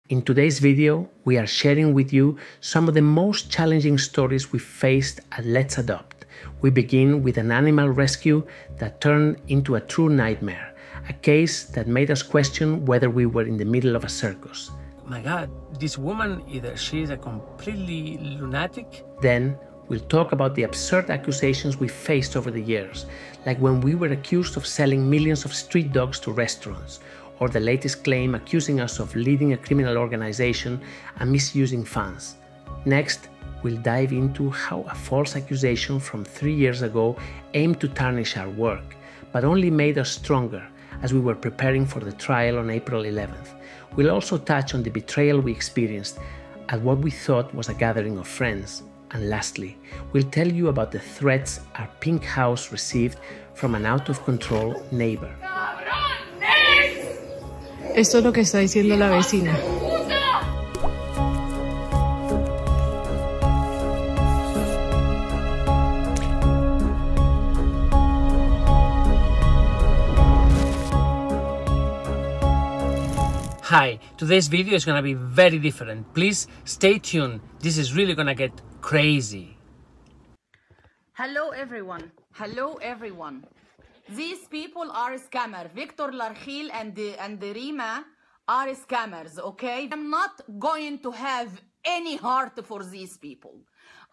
In today's video, we are sharing with you some of the most challenging stories we faced at Let's Adopt. We begin with an animal rescue that turned into a true nightmare, a case that made us question whether we were in the middle of a circus. My God, this woman, either she is a completely lunatic. Then, we'll talk about the absurd accusations we faced over the years, like when we were accused of selling millions of street dogs to restaurants, or the latest claim accusing us of leading a criminal organization and misusing funds. Next, we'll dive into how a false accusation from 3 years ago aimed to tarnish our work, but only made us stronger as we were preparing for the trial on April 11th. We'll also touch on the betrayal we experienced at what we thought was a gathering of friends. And lastly, we'll tell you about the threats our pink house received from an out-of-control neighbor. Esto es lo que está diciendo la vecina. Hi, today's video is gonna be very different. Please stay tuned. This is really gonna get crazy. Hello everyone. Hello everyone. These people are scammers. Viktor, Larkhill and the Rima are scammers, okay? I'm not going to have any heart for these people.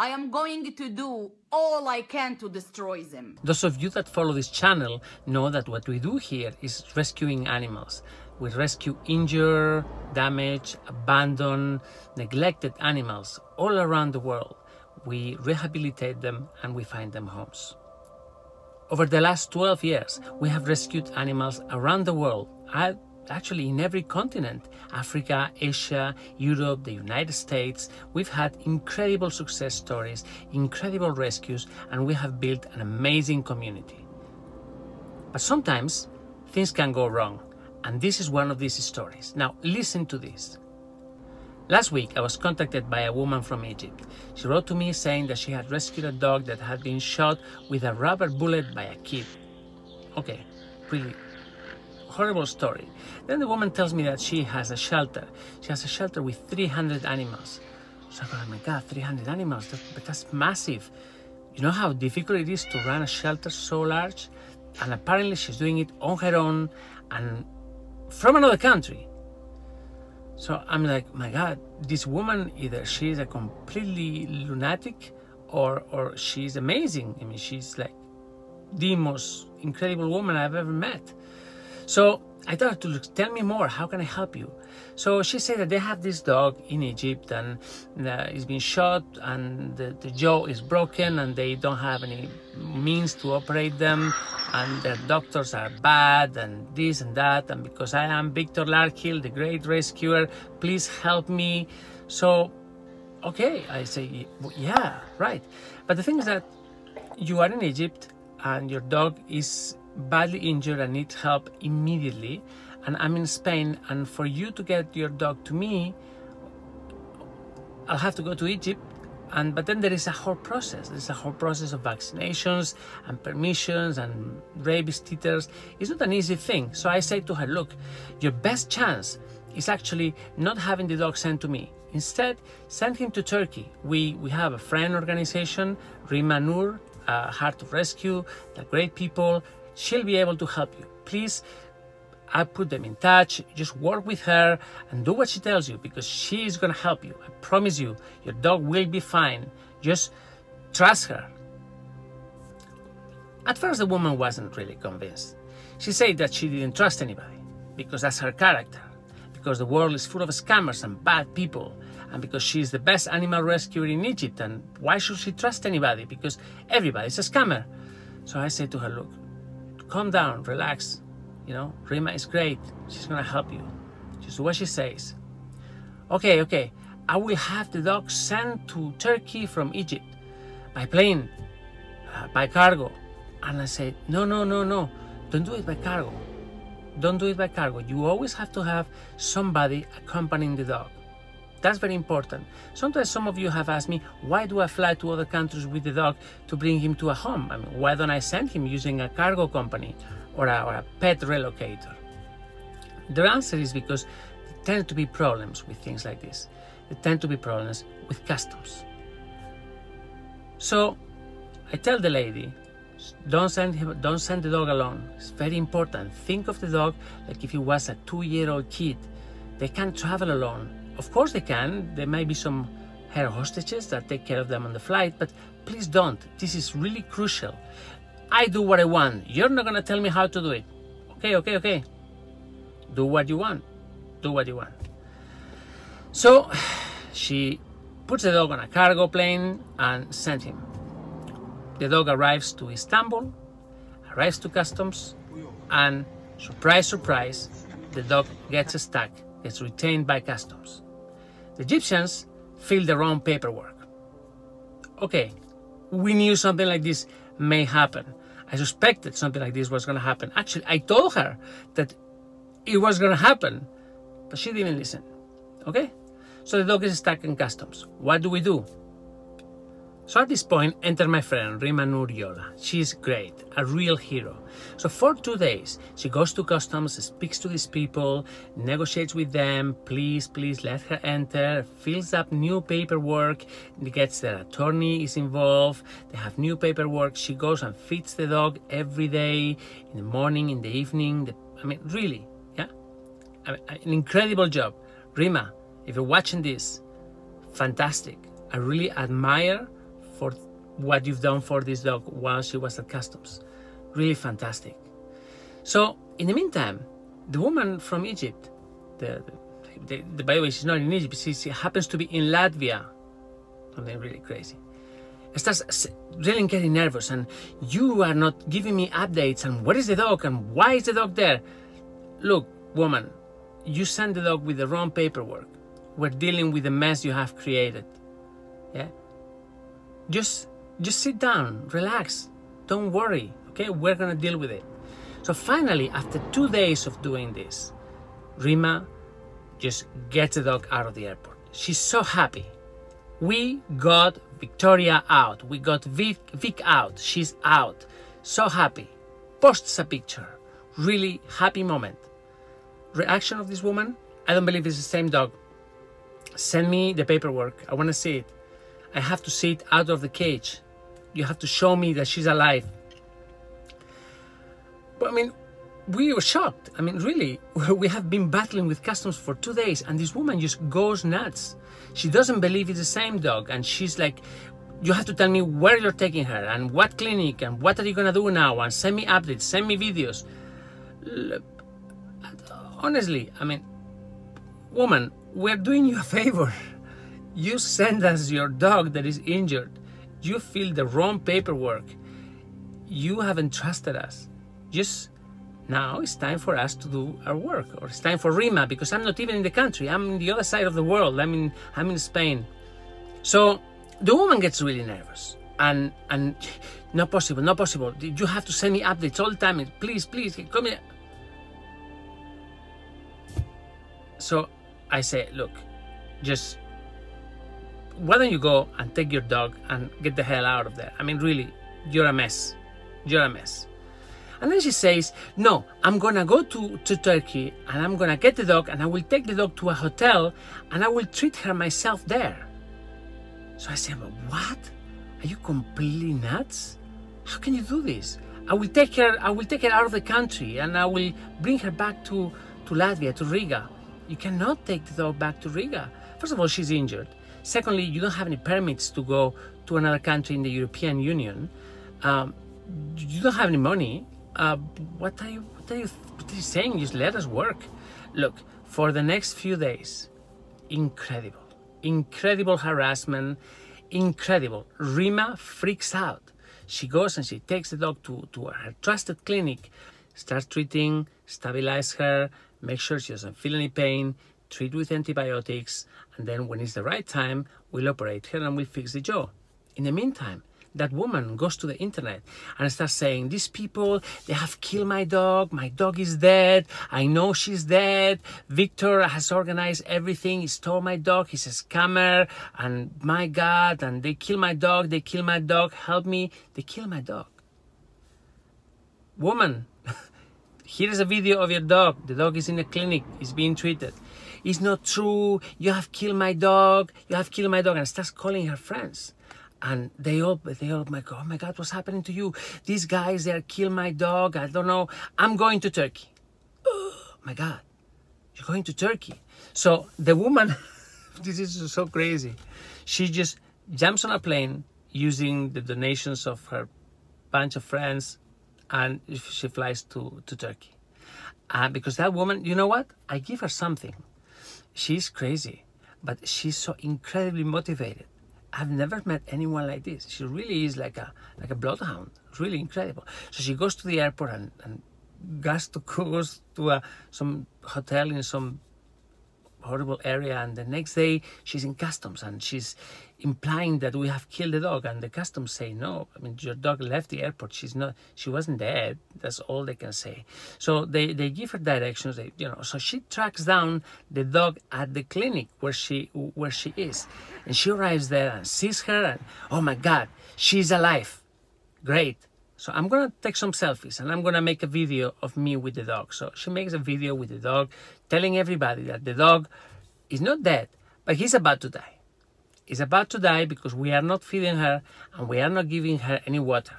I am going to do all I can to destroy them. Those of you that follow this channel know that what we do here is rescuing animals. We rescue injured, damaged, abandoned, neglected animals all around the world. We rehabilitate them and we find them homes. Over the last 12 years, we have rescued animals around the world, actually in every continent, Africa, Asia, Europe, the United States. We've had incredible success stories, incredible rescues, and we have built an amazing community. But sometimes things can go wrong, and this is one of these stories. Now listen to this. Last week, I was contacted by a woman from Egypt. She wrote to me saying that she had rescued a dog that had been shot with a rubber bullet by a kid. Okay, really horrible story. Then the woman tells me that she has a shelter. She has a shelter with 300 animals. So I go, oh my God, 300 animals, that's massive. You know how difficult it is to run a shelter so large? And apparently she's doing it on her own and from another country. So I'm like, my God, this woman, either she's a completely lunatic or she's amazing. I mean, she's like the most incredible woman I've ever met. So I told her to look, tell me more, how can I help you? So she said that they have this dog in Egypt and it's been shot and the jaw is broken and they don't have any means to operate them and their doctors are bad and this and that, and because I am Viktor Larkhill, the great rescuer, please help me. So, okay, I say, yeah, right. But the thing is that you are in Egypt and your dog is badly injured and needs help immediately, and I'm in Spain, and for you to get your dog to me, I'll have to go to Egypt, but then there is a whole process. There's a whole process of vaccinations and permissions and rabies titers. It's not an easy thing. So I say to her, look, your best chance is actually not having the dog sent to me. Instead, send him to Turkey. We have a friend organization, Rima Nur, Heart of Rescue. They're great people. She'll be able to help you. Please, I put them in touch. Just work with her and do what she tells you, because she is going to help you. I promise you, your dog will be fine. Just trust her. At first, the woman wasn't really convinced. She said that she didn't trust anybody because that's her character, because the world is full of scammers and bad people, and because she's the best animal rescuer in Egypt, and why should she trust anybody? Because everybody's a scammer. So I said to her, look, calm down, relax. You know, Rima is great. She's gonna help you. Just do what she says. Okay, I will have the dog sent to Turkey from Egypt by plane, by cargo. And I said, no, don't do it by cargo. Don't do it by cargo. You always have to have somebody accompanying the dog. That's very important. Sometimes some of you have asked me, why do I fly to other countries with the dog to bring him to a home? I mean, why don't I send him using a cargo company or a pet relocator? The answer is because tend to be problems with things like this. There tend to be problems with customs. So I tell the lady, don't send the dog alone. It's very important. Think of the dog like if it was a 2-year-old kid. They can't travel alone. Of course they can. There may be some air hostages that take care of them on the flight, but please don't. This is really crucial. I do what I want. You're not gonna tell me how to do it. Okay. Do what you want. Do what you want. So she puts the dog on a cargo plane and sends him. The dog arrives to Istanbul, arrives to customs, and surprise, surprise, the dog gets stuck, gets retained by customs. The Egyptians fill the wrong paperwork. Okay, we knew something like this may happen. I suspected something like this was going to happen. Actually, I told her that it was going to happen, but she didn't listen. Okay? So the dog is stuck in customs. What do we do? So at this point, enter my friend, Rima Nuriola. She's great, a real hero. So for 2 days, she goes to customs, speaks to these people, negotiates with them, please let her enter, fills up new paperwork, gets their attorney is involved, they have new paperwork, she goes and feeds the dog every day, in the morning, in the evening, I mean, really, yeah? An incredible job. Rima, if you're watching this, fantastic. I really admire for what you've done for this dog while she was at customs. Really fantastic. So in the meantime, the woman from Egypt, by the way, she's not in Egypt, she happens to be in Latvia, something really crazy, starts really getting nervous, and you are not giving me updates, and what is the dog, and why is the dog there? Look, woman, you sent the dog with the wrong paperwork. We're dealing with the mess you have created. Yeah? Just sit down, relax, don't worry, okay? We're gonna deal with it. So finally, after 2 days of doing this, Rima just gets the dog out of the airport. She's so happy. We got Victoria out. We got Vic out. She's out. So happy. Posts a picture. Really happy moment. Reaction of this woman? I don't believe it's the same dog. Send me the paperwork. I want to see it. I have to see it out of the cage. You have to show me that she's alive. But I mean, we were shocked. I mean, really, we have been battling with customs for 2 days, and this woman just goes nuts. She doesn't believe it's the same dog, and she's like, you have to tell me where you're taking her, and what clinic, and what are you gonna do now, and send me updates, send me videos. Honestly, I mean, woman, we're doing you a favor. You send us your dog that is injured. You filled the wrong paperwork. You haven't trusted us. Just now it's time for us to do our work, or it's time for Rima, because I'm not even in the country. I'm in the other side of the world. I'm in Spain. So the woman gets really nervous, and not possible. You have to send me updates all the time. Please, come here. So I say, look, just why don't you go and take your dog and get the hell out of there? I mean, really, you're a mess. You're a mess. And then she says, no, I'm gonna go to Turkey, and I'm gonna get the dog, and I will take the dog to a hotel, and I will treat her myself there. So I said, but what? Are you completely nuts? How can you do this? I will take her out of the country, and I will bring her back to Latvia, to Riga. You cannot take the dog back to Riga. First of all, she's injured. Secondly, you don't have any permits to go to another country in the European Union. You don't have any money. What are you saying? Just let us work. Look, for the next few days, incredible harassment, incredible. Rima freaks out. She goes and she takes the dog to her trusted clinic, starts treating, stabilize her, make sure she doesn't feel any pain, treat with antibiotics, and then when it's the right time, we'll operate her and we'll fix the jaw. In the meantime, that woman goes to the internet and starts saying, these people, they have killed my dog is dead, I know she's dead, Viktor has organized everything, he stole my dog, he's a scammer, and my God, and they kill my dog, help me, they kill my dog. Woman, here is a video of your dog. The dog is in a clinic, is being treated. it's not true, you have killed my dog, you have killed my dog, and starts calling her friends. And they all like, oh my God, what's happening to you? These guys, they're killing my dog, I don't know, I'm going to Turkey. Oh my God, you're going to Turkey? So the woman, this is so crazy, she just jumps on a plane using the donations of her bunch of friends, and she flies to Turkey. Because that woman, you know what? I give her something. She's crazy, but she's so incredibly motivated. I've never met anyone like this. She really is like a bloodhound. Really incredible. So she goes to the airport and goes to some hotel in some horrible area, and the next day she's in customs and she's implying that we have killed the dog, and the customs say no. I mean, your dog left the airport. She wasn't dead. That's all they can say. So they give her directions. So she tracks down the dog at the clinic where she is, and she arrives there and sees her, and oh my God, she's alive. Great. So I'm gonna take some selfies and I'm gonna make a video of me with the dog. So she makes a video with the dog, telling everybody that the dog is not dead, but he's about to die. He's about to die because we are not feeding her and we are not giving her any water.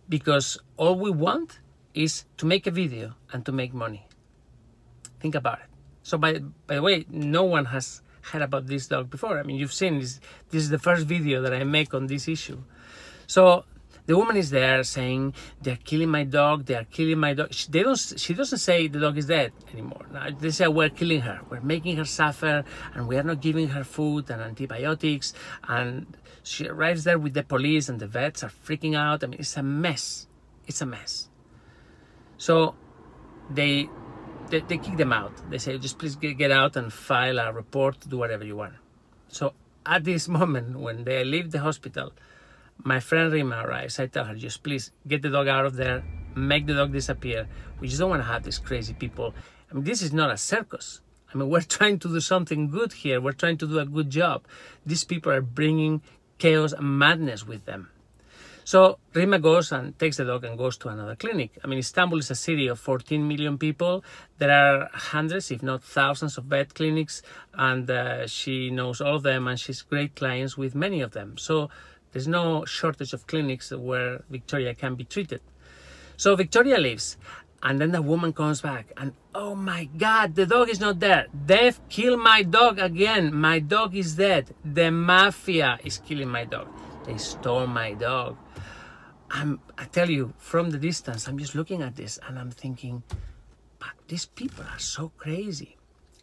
Because all we want is to make a video and to make money. Think about it. So by the way, no one has heard about this dog before. I mean, you've seen this is the first video that I make on this issue. So the woman is there saying, they're killing my dog, they are killing my dog. She doesn't say the dog is dead anymore. Now, they say we're killing her, we're making her suffer, and we are not giving her food and antibiotics. And she arrives there with the police and the vets are freaking out. I mean, it's a mess. It's a mess. So they kick them out. They say, just please get out and file a report, do whatever you want. So at this moment, when they leave the hospital, my friend Rima arrives. I tell her, just please get the dog out of there, make the dog disappear. We just don't want to have these crazy people. I mean, this is not a circus. I mean, we're trying to do something good here. We're trying to do a good job. These people are bringing chaos and madness with them. So Rima goes and takes the dog and goes to another clinic. I mean, Istanbul is a city of 14 million people. There are hundreds, if not thousands, of vet clinics, and she knows all of them, and she's great clients with many of them. So there's no shortage of clinics where Victoria can be treated. So Victoria leaves, and then the woman comes back, and oh my God, the dog is not there. They've killed my dog again. My dog is dead. The mafia is killing my dog. They stole my dog. I tell you, from the distance, I'm just looking at this and I'm thinking, but these people are so crazy.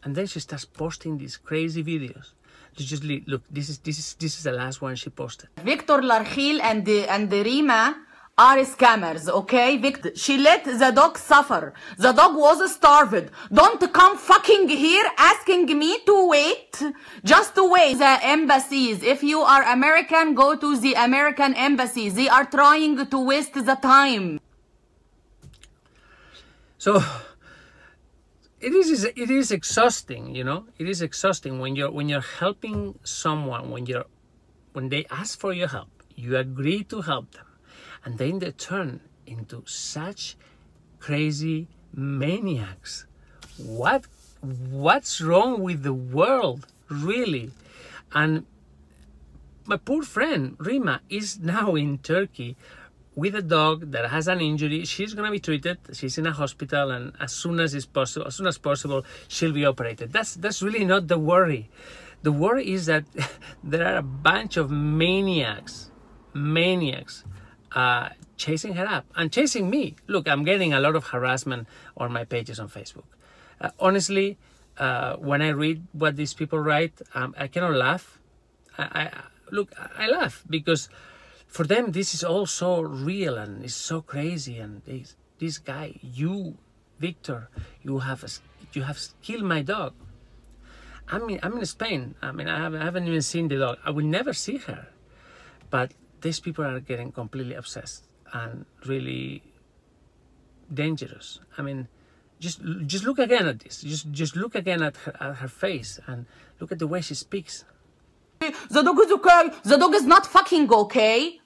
And then she starts posting these crazy videos. Just look, this is the last one she posted. Viktor, Larkhill and the Rima are scammers, okay? Victor, she let the dog suffer. The dog was starved. Don't come fucking here asking me to wait. Just to wait. The embassies. If you are American, go to the American embassies. They are trying to waste the time. So it is exhausting, you know. It is exhausting when you're helping someone, when they ask for your help, you agree to help them, and then they turn into such crazy maniacs. What's wrong with the world, really? And my poor friend Rima is now in Turkey with a dog that has an injury. She's gonna be treated. She's in a hospital, and as soon as possible, she'll be operated. That's really not the worry. The worry is that there are a bunch of maniacs chasing her up and chasing me. Look, I'm getting a lot of harassment on my pages on Facebook. Honestly, when I read what these people write, I cannot laugh. I laugh because for them, this is all so real and it's so crazy. And this guy, you, Victor, you have killed my dog. I'm in Spain. I mean, I haven't even seen the dog. I will never see her. But these people are getting completely obsessed and really dangerous. I mean, just look again at this. Just look again at her face and look at the way she speaks. The dog is okay. The dog is not fucking okay.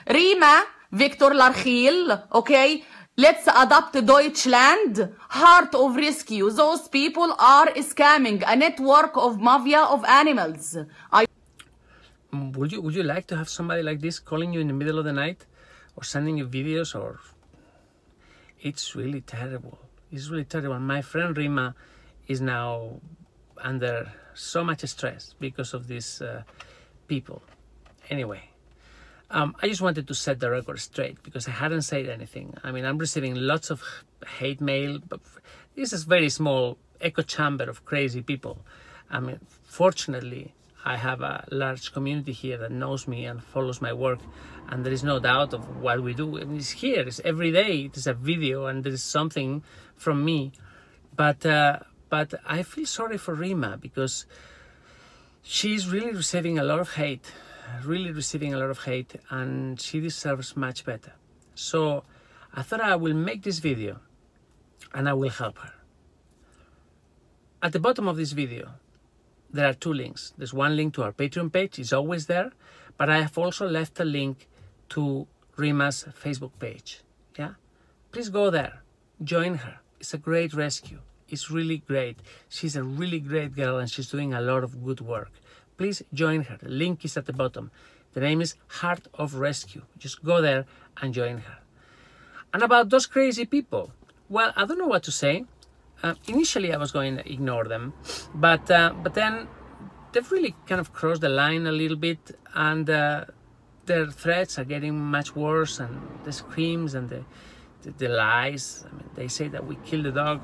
Rima, Viktor, Larkhill, okay? Let's adopt Deutschland, heart of rescue. Those people are scamming a network of mafia of animals. Would you like to have somebody like this calling you in the middle of the night or sending you videos? Or it's really terrible. It's really terrible. My friend Rima is now under so much stress because of these people. Anyway, I just wanted to set the record straight because I hadn't said anything. I mean, I'm receiving lots of hate mail, but this is a very small echo chamber of crazy people. I mean, fortunately, I have a large community here that knows me and follows my work, and there is no doubt of what we do. I mean, it's here, it's every day, it is a video, and there is something from me. But I feel sorry for Rima because she's really receiving a lot of hate, and she deserves much better. So I thought I will make this video and I will help her. At the bottom of this video, there are two links. There's one link to our Patreon page, it's always there, but I have also left a link to Rima's Facebook page. Yeah, please go there, join her. It's a great rescue. It's really great. She's a really great girl and she's doing a lot of good work. Please join her. The link is at the bottom. The name is Heart of Rescue. Just go there and join her. And about those crazy people, well, I don't know what to say. Initially, I was going to ignore them, but then they've really kind of crossed the line a little bit, and their threats are getting much worse, and the screams and the lies. I mean, they say that we killed the dog,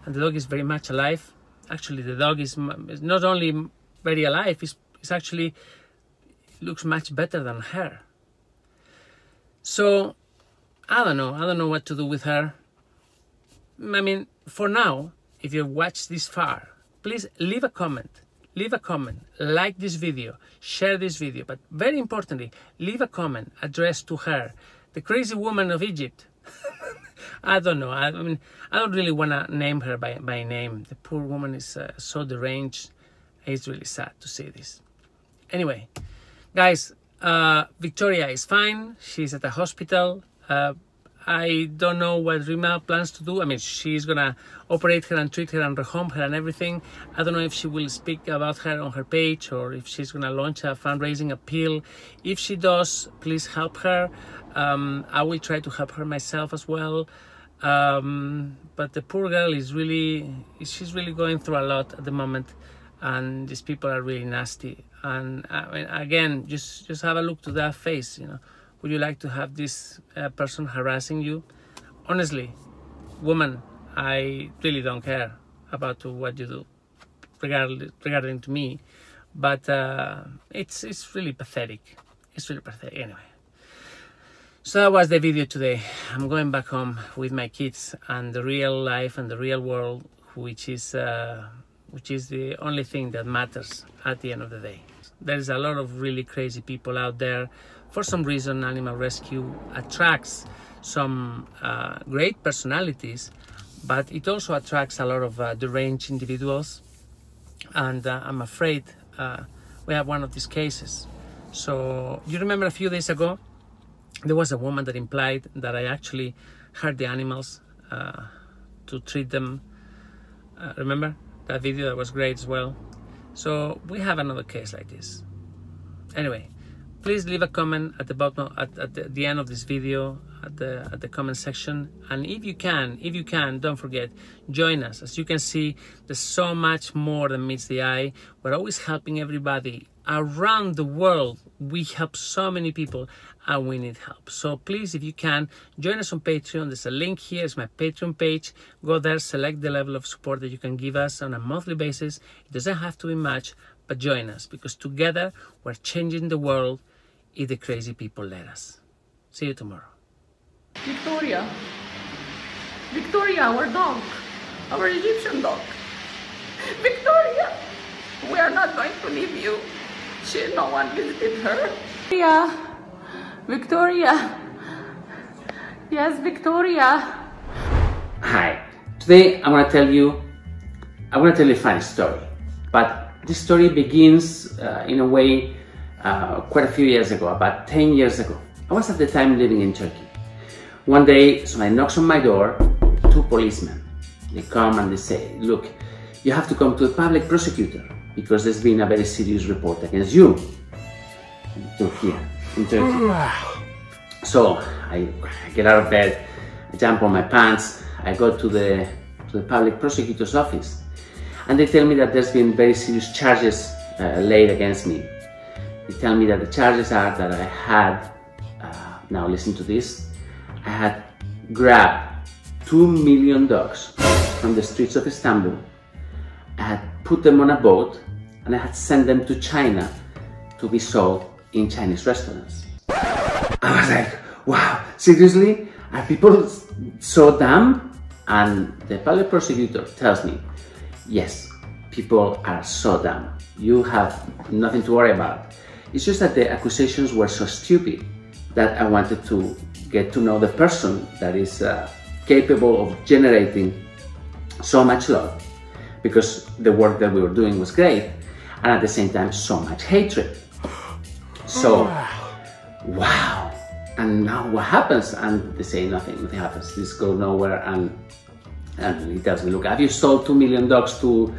and the dog is very much alive. Actually, the dog is not only very alive, it's actually looks much better than her. So I don't know what to do with her. I mean, for now, if you've watched this far, please leave a comment, like this video, share this video, but very importantly, leave a comment addressed to her, the crazy woman of Egypt. I don't know, I mean, I don't really want to name her by name. The poor woman is so deranged. It's really sad to see this. Anyway, guys, Victoria is fine. She's at the hospital. I don't know what Rima plans to do. I mean, she's gonna operate her and treat her and rehome her and everything. I don't know if she will speak about her on her page or if she's gonna launch a fundraising appeal. If she does, please help her. I will try to help her myself as well. But the poor girl is she's really going through a lot at the moment, and these people are really nasty. And I mean, again, just have a look to that face, you know. Would you like to have this person harassing you? Honestly, woman, I really don't care about what you do regarding to me, but it's really pathetic. It's really pathetic. Anyway, so that was the video today. I'm going back home with my kids and the real life and the real world, which is the only thing that matters at the end of the day. There's a lot of really crazy people out there. For some reason, animal rescue attracts some great personalities, but it also attracts a lot of deranged individuals. And I'm afraid we have one of these cases. So you remember a few days ago, there was a woman that implied that I actually hurt the animals to treat them. Remember that video? That was great as well. So we have another case like this. Anyway, please leave a comment at the bottom, at the end of this video, at the comment section. And if you can, don't forget, join us. As you can see, there's so much more than meets the eye. We're always helping everybody around the world. We help so many people, and we need help. So please, if you can, join us on Patreon. There's a link here. It's my Patreon page. Go there, select the level of support that you can give us on a monthly basis. It doesn't have to be much, but join us, because together we're changing the world if the crazy people let us. See you tomorrow. Victoria, our dog, our Egyptian dog. Victoria, we are not going to leave you. No one visited her. Victoria. Yes, Victoria. Hi. Today I want to tell you a funny story. But this story begins in a way quite a few years ago, about 10 years ago. I was at the time living in Turkey. One day, somebody knocks on my door, 2 policemen. They come and they say, look, you have to come to a public prosecutor because there's been a very serious report against you in Turkey. So I get out of bed, I jump on my pants, I go to the public prosecutor's office, and they tell me that there's been very serious charges laid against me. They tell me that the charges are that I had, now listen to this, I had grabbed 2 million dogs from the streets of Istanbul, I had put them on a boat, and I had sent them to China to be sold in Chinese restaurants. I was like, wow, seriously? Are people so dumb? And the public prosecutor tells me, yes, people are so dumb. You have nothing to worry about. It's just that the accusations were so stupid that I wanted to get to know the person that is capable of generating so much love, because the work that we were doing was great, and at the same time so much hatred. So, wow. And now what happens? And they say nothing happens. This goes nowhere, and he tells me, look, have you sold 2 million dogs to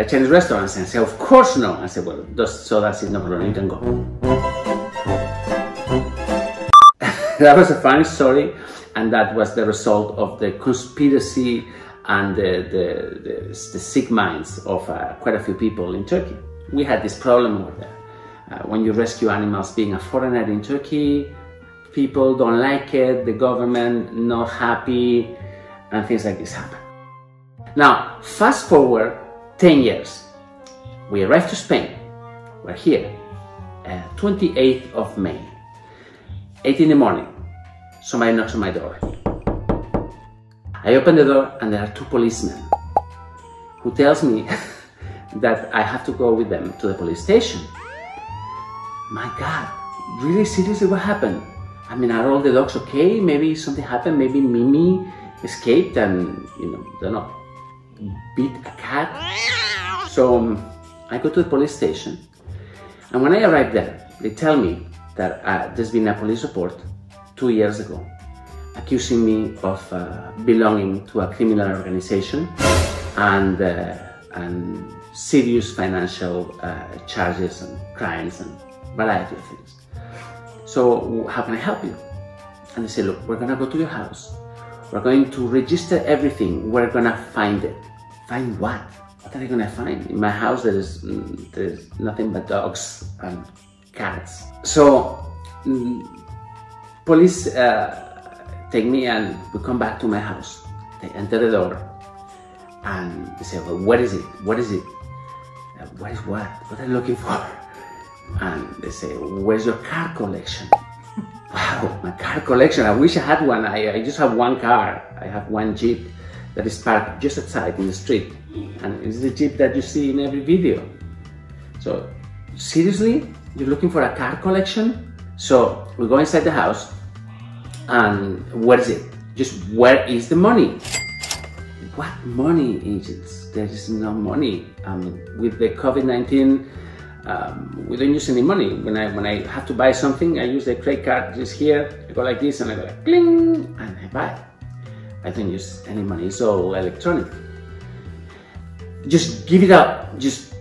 Chinese restaurants? And I say, of course no. I said, well, so that's it, no problem, you can go. That was a funny story, and that was the result of the conspiracy and the sick minds of quite a few people in Turkey. We had this problem over there. When you rescue animals, being a foreigner in Turkey, people don't like it, the government not happy, and things like this happen. Now, fast forward 10 years. We arrived to Spain. We're here, 28th of May. 8 in the morning, somebody knocks on my door. I open the door and there are 2 policemen who tells me that I have to go with them to the police station. My God, really seriously, what happened? I mean, are all the dogs okay? Maybe something happened, maybe Mimi escaped and, don't know, beat a cat. So I go to the police station, and when I arrive there, they tell me that there's been a police report 2 years ago accusing me of belonging to a criminal organization and serious financial charges and crimes and variety of things. So how can I help you? And they say, look, we're gonna go to your house. We're going to register everything. We're gonna find it. Find what? What are they gonna find? In my house there's nothing but dogs and cats. So police take me and we come back to my house. They enter the door and they say, well, what is it? What is it? What is what? What are you looking for? And they say, where's your car collection? Wow, my car collection. I wish I had one. I just have one car. I have one Jeep that is parked just outside in the street. And it's the Jeep that you see in every video. So, seriously? You're looking for a car collection? So, we go inside the house and what is it? Just where is the money? What money, agents? There is no money. With the COVID-19, we don't use any money. When I have to buy something, I use the credit card just here. I go like this and I go like cling and I buy. I don't use any money. It's all electronic. Just give it up. Just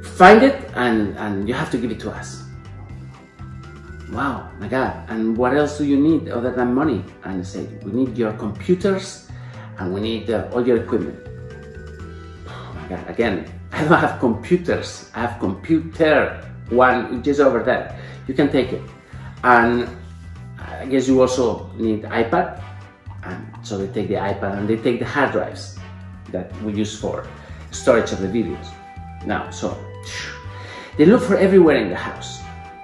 find it and you have to give it to us. Wow, my God. And what else do you need other than money? And I said, we need your computers and we need all your equipment. Oh my God, again, I don't have computers. I have computer, one just over there. You can take it. And I guess you also need iPad. And so they take the iPad and they take the hard drives that we use for storage of the videos. Now, so they look for everywhere in the house.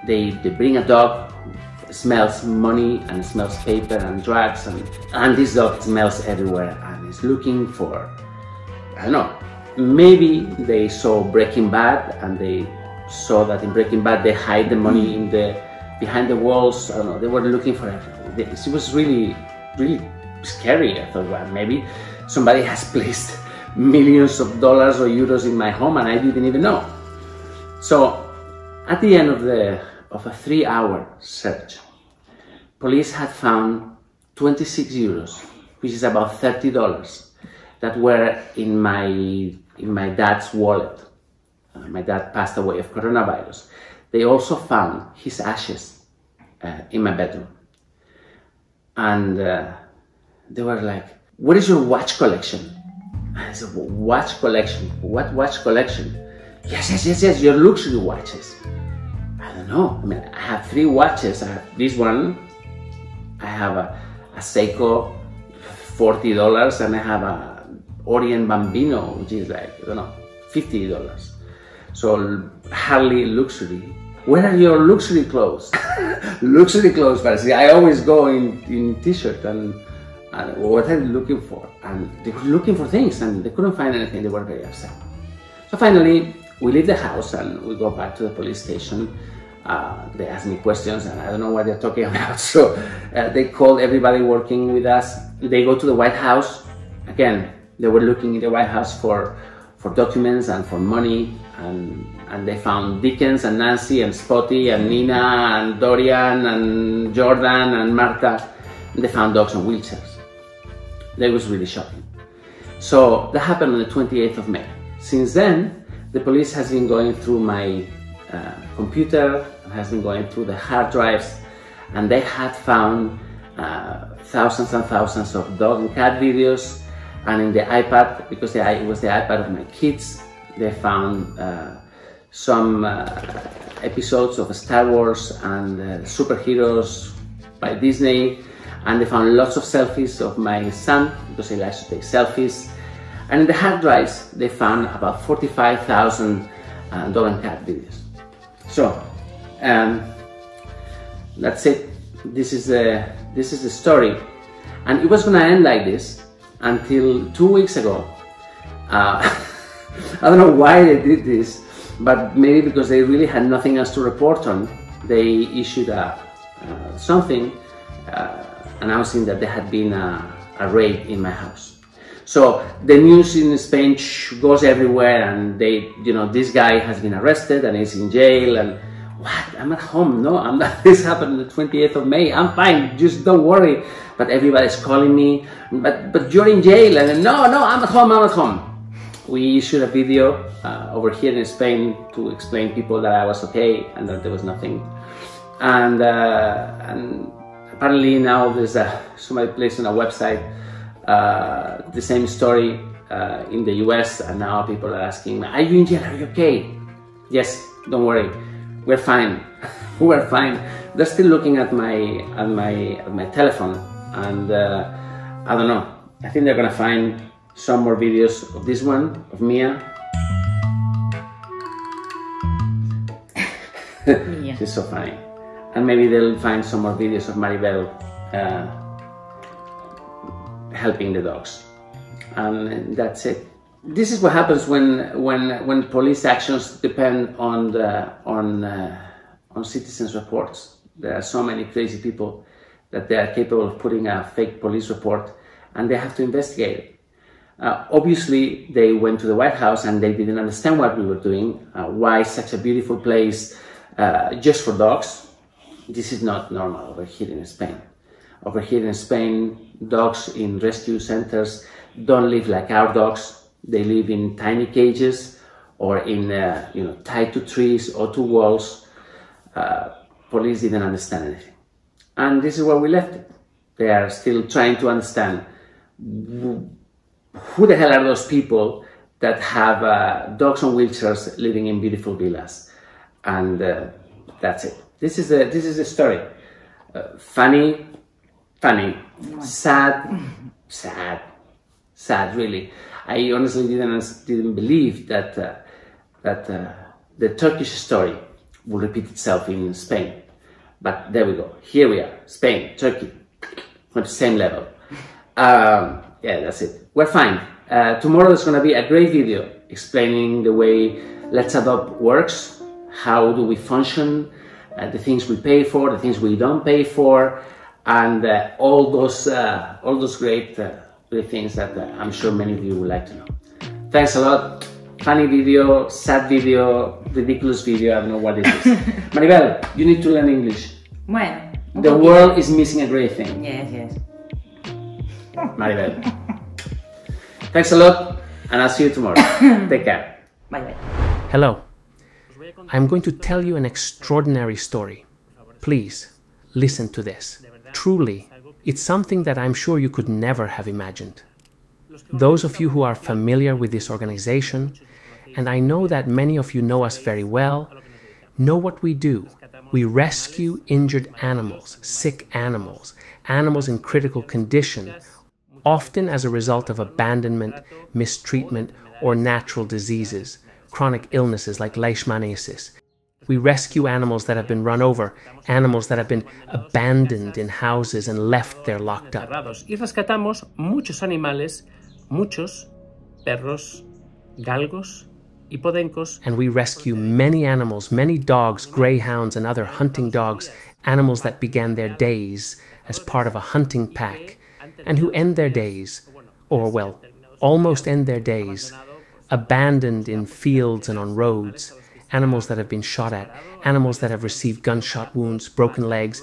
They bring a dog who smells money and smells paper and drugs, and this dog smells everywhere and is looking for, I don't know, maybe they saw Breaking Bad and they saw that in Breaking Bad they hide the money in behind the walls. I don't know, they were looking for everything. It was really, really scary. I thought, well, maybe somebody has placed millions of dollars or euros in my home and I didn't even know. So at the end of a 3-hour search, police had found 26 euros, which is about $30, that were in my dad's wallet. My dad passed away of coronavirus. They also found his ashes in my bedroom. And they were like, "What is your watch collection?" I said, "Watch collection? What watch collection?" Yes, your luxury watches. I don't know. I mean, I have 3 watches. I have this one. I have a Seiko, $40, and I have a Orient Bambino, which is like, I don't know, $50. So hardly luxury. Where are your luxury clothes? Luxury clothes, but see, I always go in t-shirt and what are you looking for? And they were looking for things and they couldn't find anything. They were very upset. So finally, we leave the house and we go back to the police station. They ask me questions and I don't know what they're talking about. So they called everybody working with us. They go to the White House. Again, they were looking in the White House for documents and for money, and they found Dickens and Nancy and Spotty and Nina and Dorian and Jordan and Martha. And they found dogs on wheelchairs. That was really shocking. So that happened on the 28th of May. Since then, the police has been going through my computer and has been going through the hard drives, and they had found thousands and thousands of dog and cat videos. And in the iPad, because it was the iPad of my kids, they found some episodes of Star Wars and superheroes by Disney, and they found lots of selfies of my son, because he likes to take selfies. And in the hard drives, they found about 45,000 dog and cat videos. So, that's it. This is the story. And it was gonna end like this until 2 weeks ago. I don't know why they did this, but maybe because they really had nothing else to report on, they issued something announcing that there had been a raid in my house. So the news in Spain goes everywhere, and this guy has been arrested and he's in jail. And what? I'm at home. No, I'm not. This happened on the 28th of May. I'm fine. Just don't worry. But everybody's calling me. But you're in jail. And no, I'm at home. I'm at home. We issued a video over here in Spain to explain people that I was okay and that there was nothing. And apparently now there's somebody placed on a website the same story in the US, and now people are asking, "Are you in jail? Are you okay?" Yes, don't worry. We're fine. We're fine. They're still looking at my telephone, and I don't know. I think they're gonna find some more videos of this one, of Mia. She's so funny. And maybe they'll find some more videos of Maribel helping the dogs. And that's it. This is what happens when police actions depend on citizens' reports. There are so many crazy people that they are capable of putting a fake police report, and they have to investigate it. Obviously, they went to the White House and they didn't understand what we were doing. Why such a beautiful place just for dogs? This is not normal over here in Spain. Over here in Spain, dogs in rescue centers don't live like our dogs. They live in tiny cages or in, tied to trees or to walls. Police didn't understand anything. And this is where we left it. They are still trying to understand who the hell are those people that have dogs on wheelchairs living in beautiful villas. And that's it. This is the story. Funny, sad, really. I honestly didn't believe that the Turkish story will repeat itself in Spain. But there we go. Here we are. Spain, Turkey, on the same level. Yeah, that's it. We're fine. Tomorrow is going to be a great video explaining the way Let's Adopt works. How do we function? The things we pay for, the things we don't pay for, and all those great things that I'm sure many of you would like to know. Thanks a lot. Funny video, sad video, ridiculous video, I don't know what it is. Maribel, you need to learn English. Bueno. The world is missing a great thing. Yes. Maribel. Thanks a lot, and I'll see you tomorrow. Take care. Bye-bye. Hello. I'm going to tell you an extraordinary story. Please, listen to this. Truly, it's something that I'm sure you could never have imagined. Those of you who are familiar with this organization, and I know that many of you know us very well, know what we do. We rescue injured animals, sick animals, animals in critical condition, often as a result of abandonment, mistreatment, or natural diseases, chronic illnesses like leishmaniasis. We rescue animals that have been run over, animals that have been abandoned in houses and left there locked up. Y rescatamos muchos animales, muchos perros, galgos y podencos. And we rescue many animals, many dogs, greyhounds and other hunting dogs, animals that began their days as part of a hunting pack, and who end their days, or well, almost end their days, abandoned in fields and on roads, animals that have been shot at, animals that have received gunshot wounds, broken legs,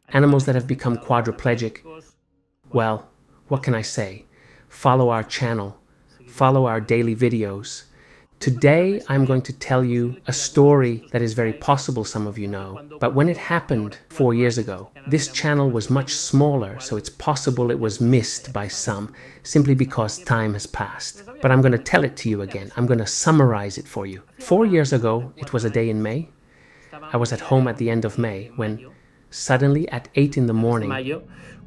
animals that have become quadriplegic. Well, what can I say? Follow our channel, follow our daily videos. Today, I'm going to tell you a story that is very possible some of you know, but when it happened 4 years ago, this channel was much smaller, so it's possible it was missed by some, simply because time has passed. But I'm going to tell it to you again. I'm going to summarize it for you. 4 years ago, it was a day in May. I was at home at the end of May when, suddenly at 8 in the morning,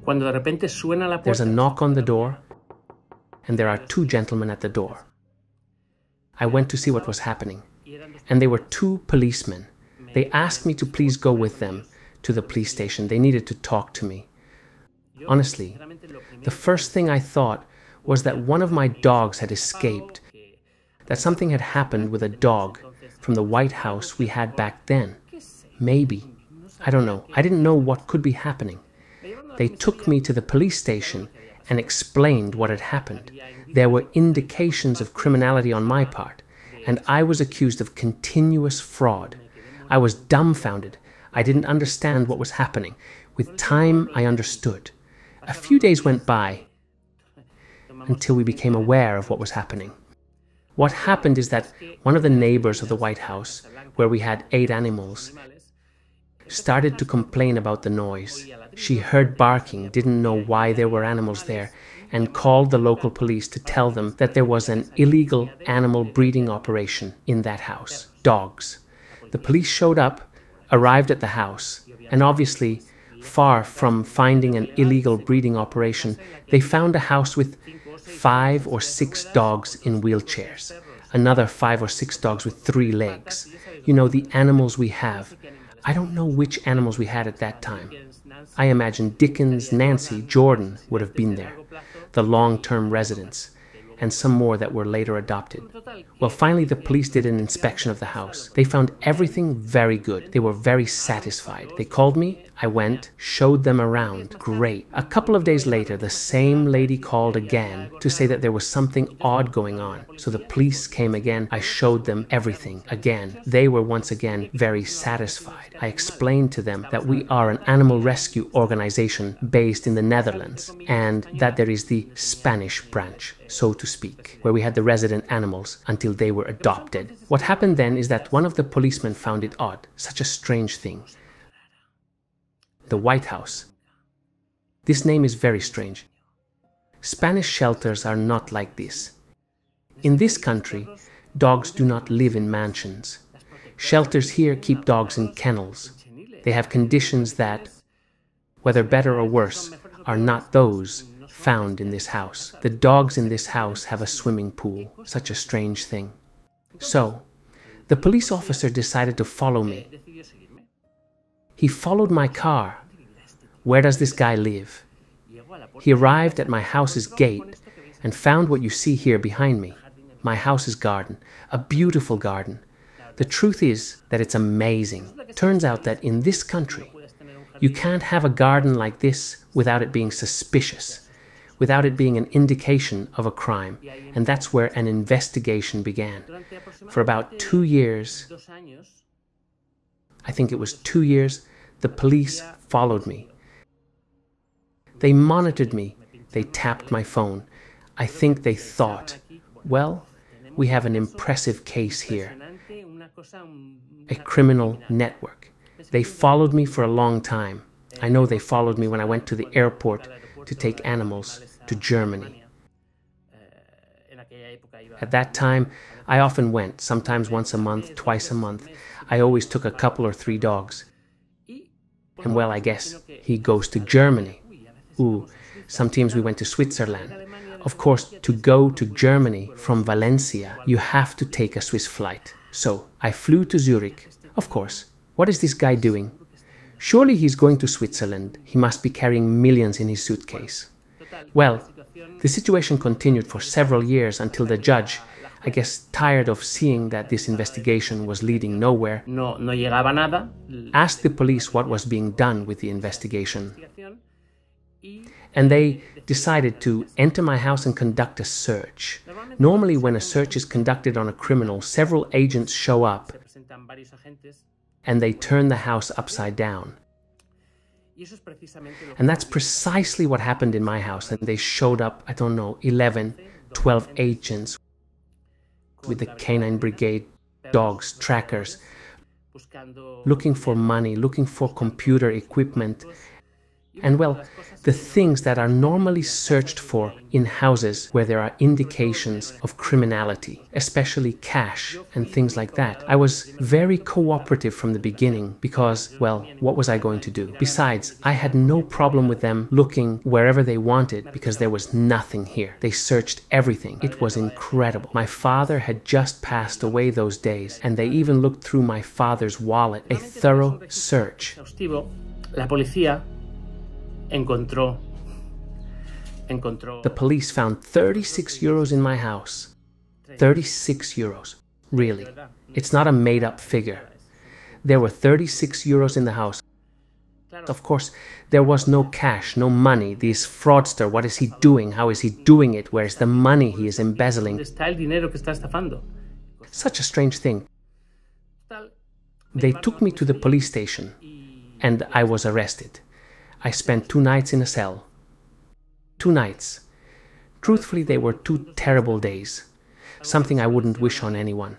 there's a knock on the door, and there are 2 gentlemen at the door. I went to see what was happening, and they were 2 policemen. They asked me to please go with them to the police station. They needed to talk to me. Honestly, the first thing I thought was that one of my dogs had escaped, that something had happened with a dog from the White House we had back then. Maybe. I don't know. I didn't know what could be happening. They took me to the police station and explained what had happened. There were indications of criminality on my part, and I was accused of continuous fraud. I was dumbfounded. I didn't understand what was happening. With time, I understood. A few days went by until we became aware of what was happening. What happened is that one of the neighbors of the White House, where we had 8 animals, started to complain about the noise. She heard barking, didn't know why there were animals there, and called the local police to tell them that there was an illegal animal breeding operation in that house. Dogs. The police showed up, arrived at the house, and obviously, far from finding an illegal breeding operation, they found a house with 5 or 6 dogs in wheelchairs, another 5 or 6 dogs with 3 legs. You know, the animals we have. I don't know which animals we had at that time. I imagine Dickens, Nancy, Jordan would have been there, the long-term residents, and some more that were later adopted. Well, finally the police did an inspection of the house. They found everything very good. They were very satisfied. They called me, I went, showed them around. Great. A couple of days later, the same lady called again to say that there was something odd going on. So the police came again. I showed them everything again. They were once again very satisfied. I explained to them that we are an animal rescue organization based in the Netherlands, and that there is the Spanish branch, so to speak, where we had the resident animals until they were adopted. What happened then is that one of the policemen found it odd, such a strange thing. The White House. This name is very strange. Spanish shelters are not like this. In this country, dogs do not live in mansions. Shelters here keep dogs in kennels. They have conditions that, whether better or worse, are not those found in this house. The dogs in this house have a swimming pool. Such a strange thing. So, the police officer decided to follow me. He followed my car. Where does this guy live? He arrived at my house's gate and found what you see here behind me. My house's garden. A beautiful garden. The truth is that it's amazing. Turns out that in this country, you can't have a garden like this without it being suspicious, without it being an indication of a crime. And that's where an investigation began. For about 2 years, I think it was 2 years, the police followed me. They monitored me They tapped my phone. I think they thought, well, we have an impressive case here. A criminal network. They followed me for a long time. I know they followed me when I went to the airport to take animals to Germany. At that time, I often went, sometimes once a month, twice a month. I always took a couple or 3 dogs. And well, I guess he goes to Germany. Ooh, sometimes we went to Switzerland. Of course, to go to Germany from Valencia, you have to take a Swiss flight. So I flew to Zurich. Of course, what is this guy doing? Surely he's going to Switzerland. He must be carrying millions in his suitcase. Well, the situation continued for several years until the judge, I guess tired of seeing that this investigation was leading nowhere, asked the police what was being done with the investigation. And they decided to enter my house and conduct a search. Normally, when a search is conducted on a criminal, several agents show up and they turn the house upside down. And that's precisely what happened in my house. And they showed up, I don't know, 11, 12 agents with the canine brigade, dogs, trackers, looking for money, looking for computer equipment. And well, the things that are normally searched for in houses where there are indications of criminality, especially cash and things like that. I was very cooperative from the beginning because, well, what was I going to do? Besides, I had no problem with them looking wherever they wanted because there was nothing here. They searched everything. It was incredible. My father had just passed away those days, and they even looked through my father's wallet. A thorough search. La policía encontró. The police found 36 euros in my house. 36 euros. Really. It's not a made-up figure. There were 36 euros in the house. Of course, there was no cash, no money. This fraudster, what is he doing? How is he doing it? Where is the money he is embezzling? Such a strange thing. They took me to the police station, and I was arrested. I spent 2 nights in a cell. 2 nights. Truthfully, they were 2 terrible days. Something I wouldn't wish on anyone,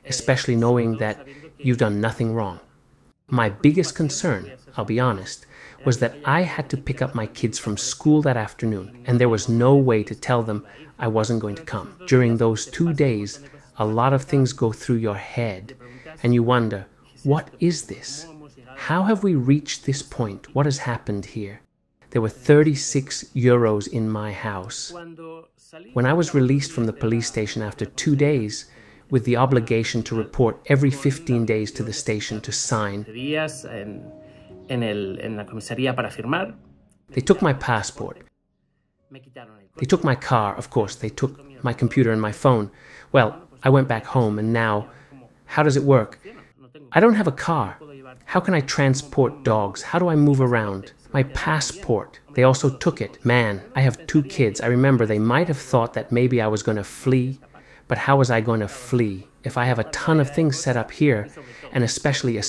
especially knowing that you've done nothing wrong. My biggest concern, I'll be honest, was that I had to pick up my kids from school that afternoon, and there was no way to tell them I wasn't going to come. During those 2 days, a lot of things go through your head, and you wonder, what is this? How have we reached this point? What has happened here? There were 36 euros in my house. When I was released from the police station after 2 days, with the obligation to report every 15 days to the station to sign, they took my passport. They took my car, of course. They took my computer and my phone. Well, I went back home, and now, how does it work? I don't have a car. How can I transport dogs? How do I move around? My passport. They also took it. Man, I have 2 kids. I remember they might have thought that maybe I was going to flee. But how was I going to flee? If I have a ton of things set up here, and especially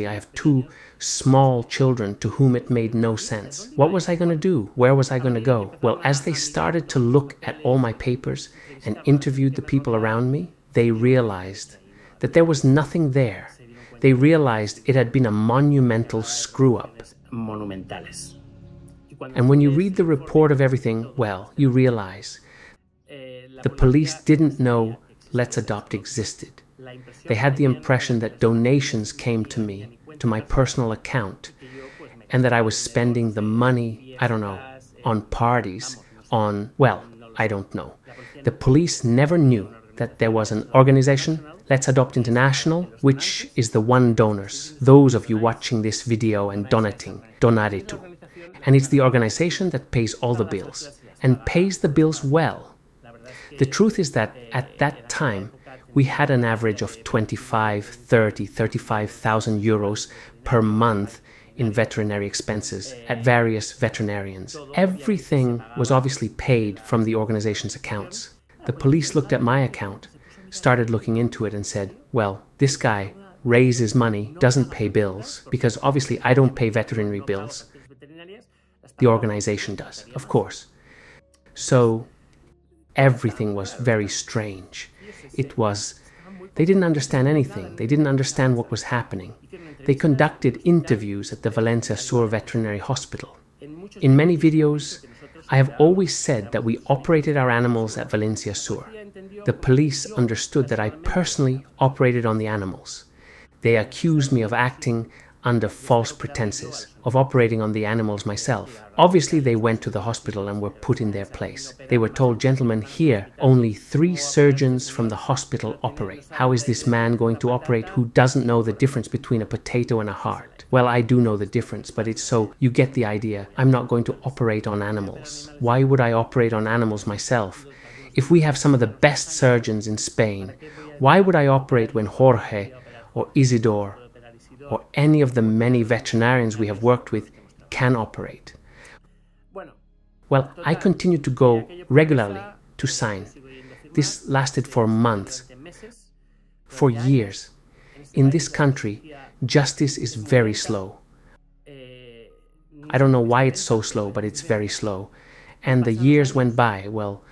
I have 2 small children to whom it made no sense. What was I going to do? Where was I going to go? Well, as they started to look at all my papers and interviewed the people around me, they realized that there was nothing there. They realized it had been a monumental screw-up. And when you read the report of everything, well, you realize the police didn't know Let's Adopt existed. They had the impression that donations came to me, to my personal account, and that I was spending the money, I don't know, on parties, on, well, I don't know. The police never knew that there was an organization, Let's Adopt International, which is the one donors, those of you watching this video and donating, Donare-to. And it's the organization that pays all the bills, and pays the bills well. The truth is that at that time, we had an average of 25, 30, 35,000 euros per month in veterinary expenses at various veterinarians. Everything was obviously paid from the organization's accounts. The police looked at my account, started looking into it and said, well, this guy raises money, doesn't pay bills, because obviously I don't pay veterinary bills. The organization does, of course. So everything was very strange. They didn't understand anything. They didn't understand what was happening. They conducted interviews at the Valencia Sur Veterinary Hospital. In many videos, I have always said that we operated our animals at Valencia Sur. The police understood that I personally operated on the animals. They accused me of acting under false pretenses, of operating on the animals myself. Obviously, they went to the hospital and were put in their place. They were told, "Gentlemen, here, only 3 surgeons from the hospital operate. How is this man going to operate who doesn't know the difference between a potato and a heart?" Well, I do know the difference, but it's so you get the idea. I'm not going to operate on animals. Why would I operate on animals myself? If we have some of the best surgeons in Spain, why would I operate when Jorge or Isidore or any of the many veterinarians we have worked with can operate? Well, I continued to go regularly to sign. This lasted for months, for years. In this country, justice is very slow. I don't know why it's so slow, but it's very slow. And the years went by, well,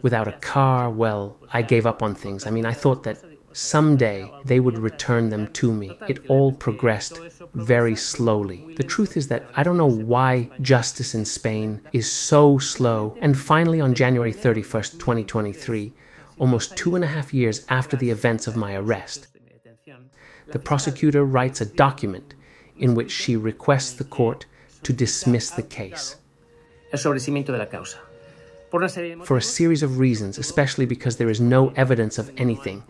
without a car, well, I gave up on things. I mean, I thought that someday they would return them to me. It all progressed very slowly. The truth is that I don't know why justice in Spain is so slow. And finally, on January 31st, 2023, almost 2.5 years after the events of my arrest, the prosecutor writes a document in which she requests the court to dismiss the case. For a series of reasons, especially because there is no evidence of anything.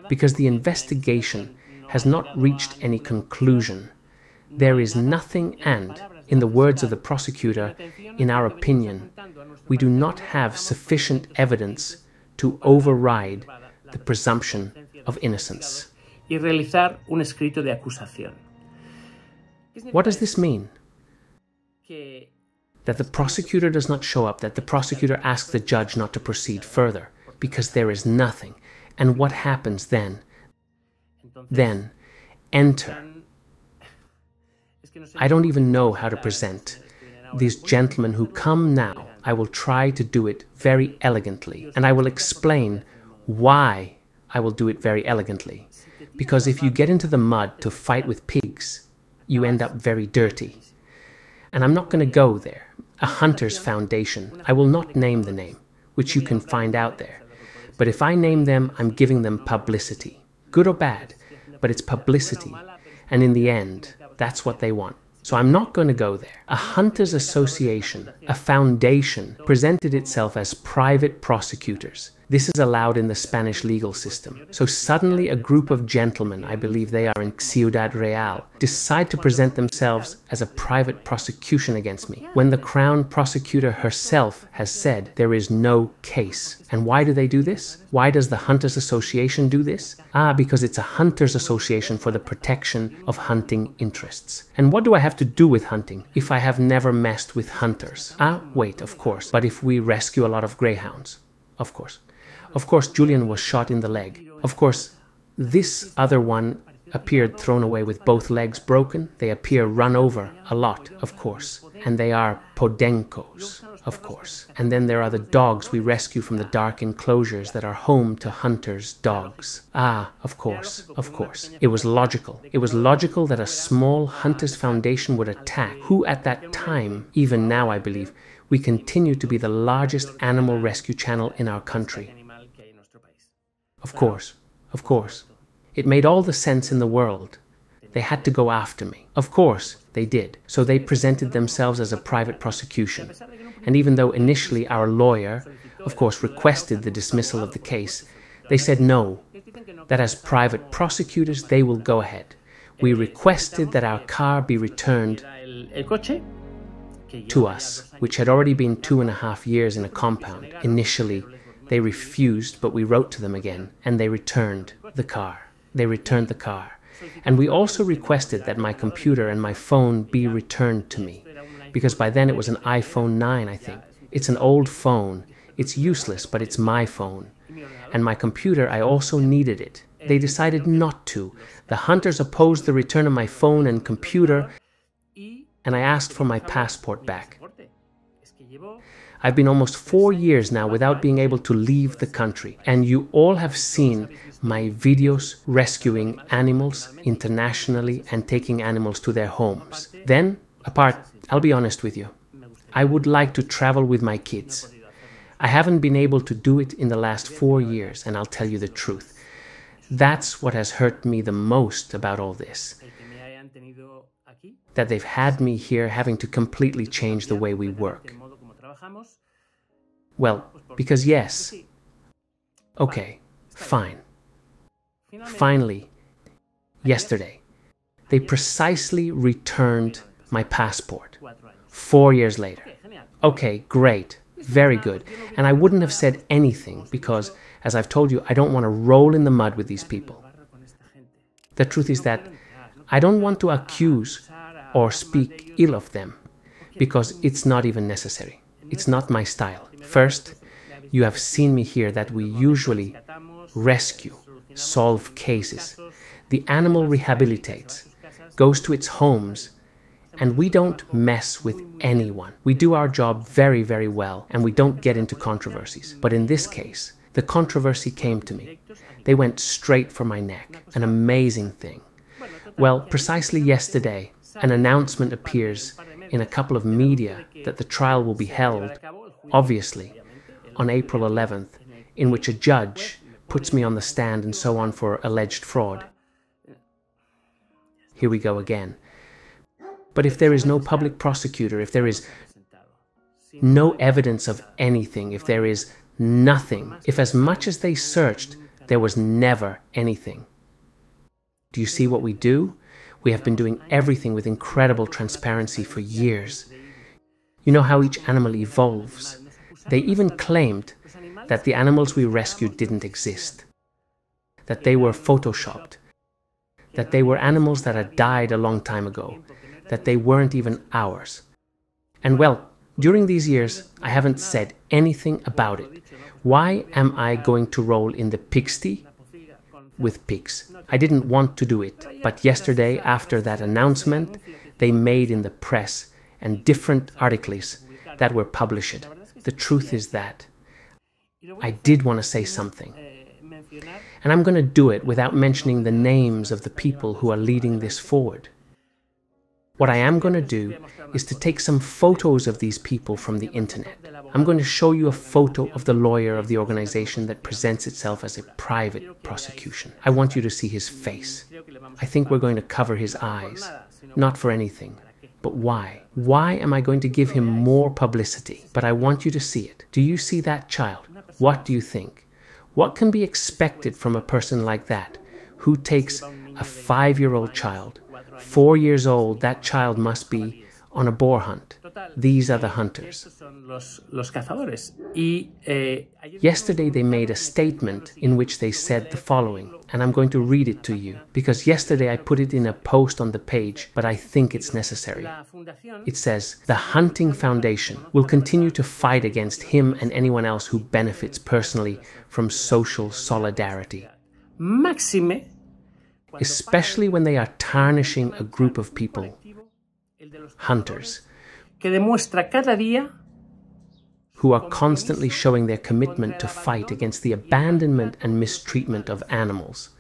Because the investigation has not reached any conclusion. There is nothing, and, in the words of the prosecutor, in our opinion, we do not have sufficient evidence to override the presumption of innocence. What does this mean? That the prosecutor does not show up, that the prosecutor asks the judge not to proceed further, because there is nothing. And what happens then? Then, enter. I don't even know how to present these gentlemen who come now. I will try to do it very elegantly, and I will explain why I will do it very elegantly. Because if you get into the mud to fight with pigs, you end up very dirty. And I'm not going to go there. A hunter's foundation. I will not name the name, which you can find out there. But if I name them, I'm giving them publicity. Good or bad, but it's publicity. And in the end, that's what they want. So I'm not going to go there. A hunters association, a foundation, presented itself as private prosecutors. This is allowed in the Spanish legal system. So suddenly a group of gentlemen, I believe they are in Ciudad Real, decide to present themselves as a private prosecution against me, when the Crown prosecutor herself has said there is no case. And why do they do this? Why does the Hunters Association do this? Because it's a hunters association for the protection of hunting interests. And what do I have to do with hunting if I have never messed with hunters? Wait, of course. But if we rescue a lot of greyhounds? Of course. Of course, Julian was shot in the leg. Of course, this other one appeared thrown away with both legs broken. They appear run over a lot, of course. And they are podencos, of course. And then there are the dogs we rescue from the dark enclosures that are home to hunters' dogs. Of course, of course. It was logical. It was logical that a small hunters' foundation would attack, who at that time, even now I believe, we continue to be the largest animal rescue channel in our country. Of course, of course. It made all the sense in the world. They had to go after me. Of course, they did. So they presented themselves as a private prosecution. And even though initially our lawyer, of course, requested the dismissal of the case, they said no, that as private prosecutors they will go ahead. We requested that our car be returned to us, which had already been 2.5 years in a compound. Initially, they refused, but we wrote to them again, and they returned the car. They returned the car. And we also requested that my computer and my phone be returned to me, because by then it was an iPhone 9, I think. It's an old phone. It's useless, but it's my phone. And my computer, I also needed it. They decided not to. The hunters opposed the return of my phone and computer, and I asked for my passport back. I've been almost 4 years now without being able to leave the country, and you all have seen my videos rescuing animals internationally and taking animals to their homes. Then, I'll be honest with you, I would like to travel with my kids. I haven't been able to do it in the last 4 years, and I'll tell you the truth. That's what has hurt me the most about all this. That they've had me here having to completely change the way we work. Well, because yes. Okay, fine. Finally, yesterday, they precisely returned my passport. 4 years later. Okay, great. Very good. And I wouldn't have said anything because, as I've told you, I don't want to roll in the mud with these people. The truth is that I don't want to accuse or speak ill of them because it's not even necessary. It's not my style. First, you have seen me here that we usually rescue, solve cases. The animal rehabilitates, goes to its homes, and we don't mess with anyone. We do our job very, very well, and we don't get into controversies. But in this case, the controversy came to me. They went straight for my neck. An amazing thing. Well, precisely yesterday, an announcement appears in a couple of media that the trial will be held, obviously, on April 11th, in which a judge puts me on the stand and so on for alleged fraud. Here we go again. But if there is no public prosecutor, if there is no evidence of anything, if there is nothing, if as much as they searched, there was never anything. Do you see what we do? We have been doing everything with incredible transparency for years. You know how each animal evolves. They even claimed that the animals we rescued didn't exist, that they were photoshopped, that they were animals that had died a long time ago, that they weren't even ours. And well, during these years, I haven't said anything about it. Why am I going to roll in the pigsty with pigs? I didn't want to do it, but yesterday, after that announcement, they made in the press and different articles that were published. The truth is that I did want to say something. And I'm going to do it without mentioning the names of the people who are leading this forward. What I am going to do is to take some photos of these people from the internet. I'm going to show you a photo of the lawyer of the organization that presents itself as a private prosecution. I want you to see his face. I think we're going to cover his eyes. Not for anything. But why? Why am I going to give him more publicity? But I want you to see it. Do you see that child? What do you think? What can be expected from a person like that, who takes a 5-year-old child? 4 years old, that child must be on a boar hunt. These are the hunters. Yesterday they made a statement in which they said the following, and I'm going to read it to you, because yesterday I put it in a post on the page, but I think it's necessary. It says, "The Hunting Foundation will continue to fight against him and anyone else who benefits personally from social solidarity, especially when they are tarnishing a group of people, hunters, who are constantly showing their commitment to fight against the abandonment and mistreatment of animals."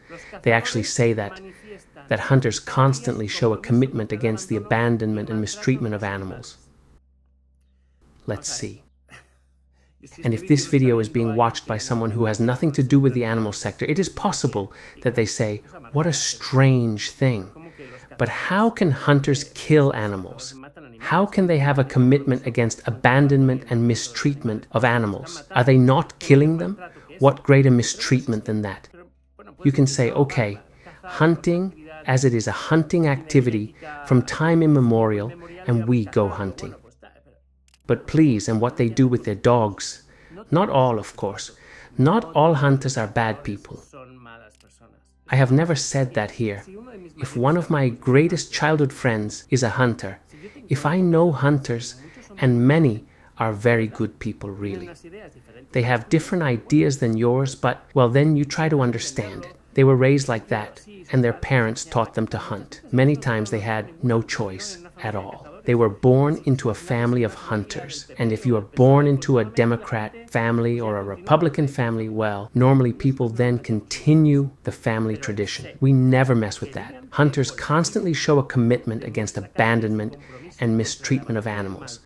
They actually say that hunters constantly show a commitment against the abandonment and mistreatment of animals. Let's see. And if this video is being watched by someone who has nothing to do with the animal sector, it is possible that they say, "What a strange thing. But how can hunters kill animals? How can they have a commitment against abandonment and mistreatment of animals? Are they not killing them? What greater mistreatment than that?" You can say, okay, hunting, as it is a hunting activity from time immemorial, and we go hunting. But please, and what they do with their dogs, not all, of course. Not all hunters are bad people. I have never said that here. If one of my greatest childhood friends is a hunter, if I know hunters, and many are very good people, really. They have different ideas than yours, but, well, then you try to understand it. They were raised like that, and their parents taught them to hunt. Many times they had no choice at all. They were born into a family of hunters. And if you are born into a Democrat family or a Republican family, well, normally people then continue the family tradition. We never mess with that. Hunters constantly show a commitment against abandonment and mistreatment of animals.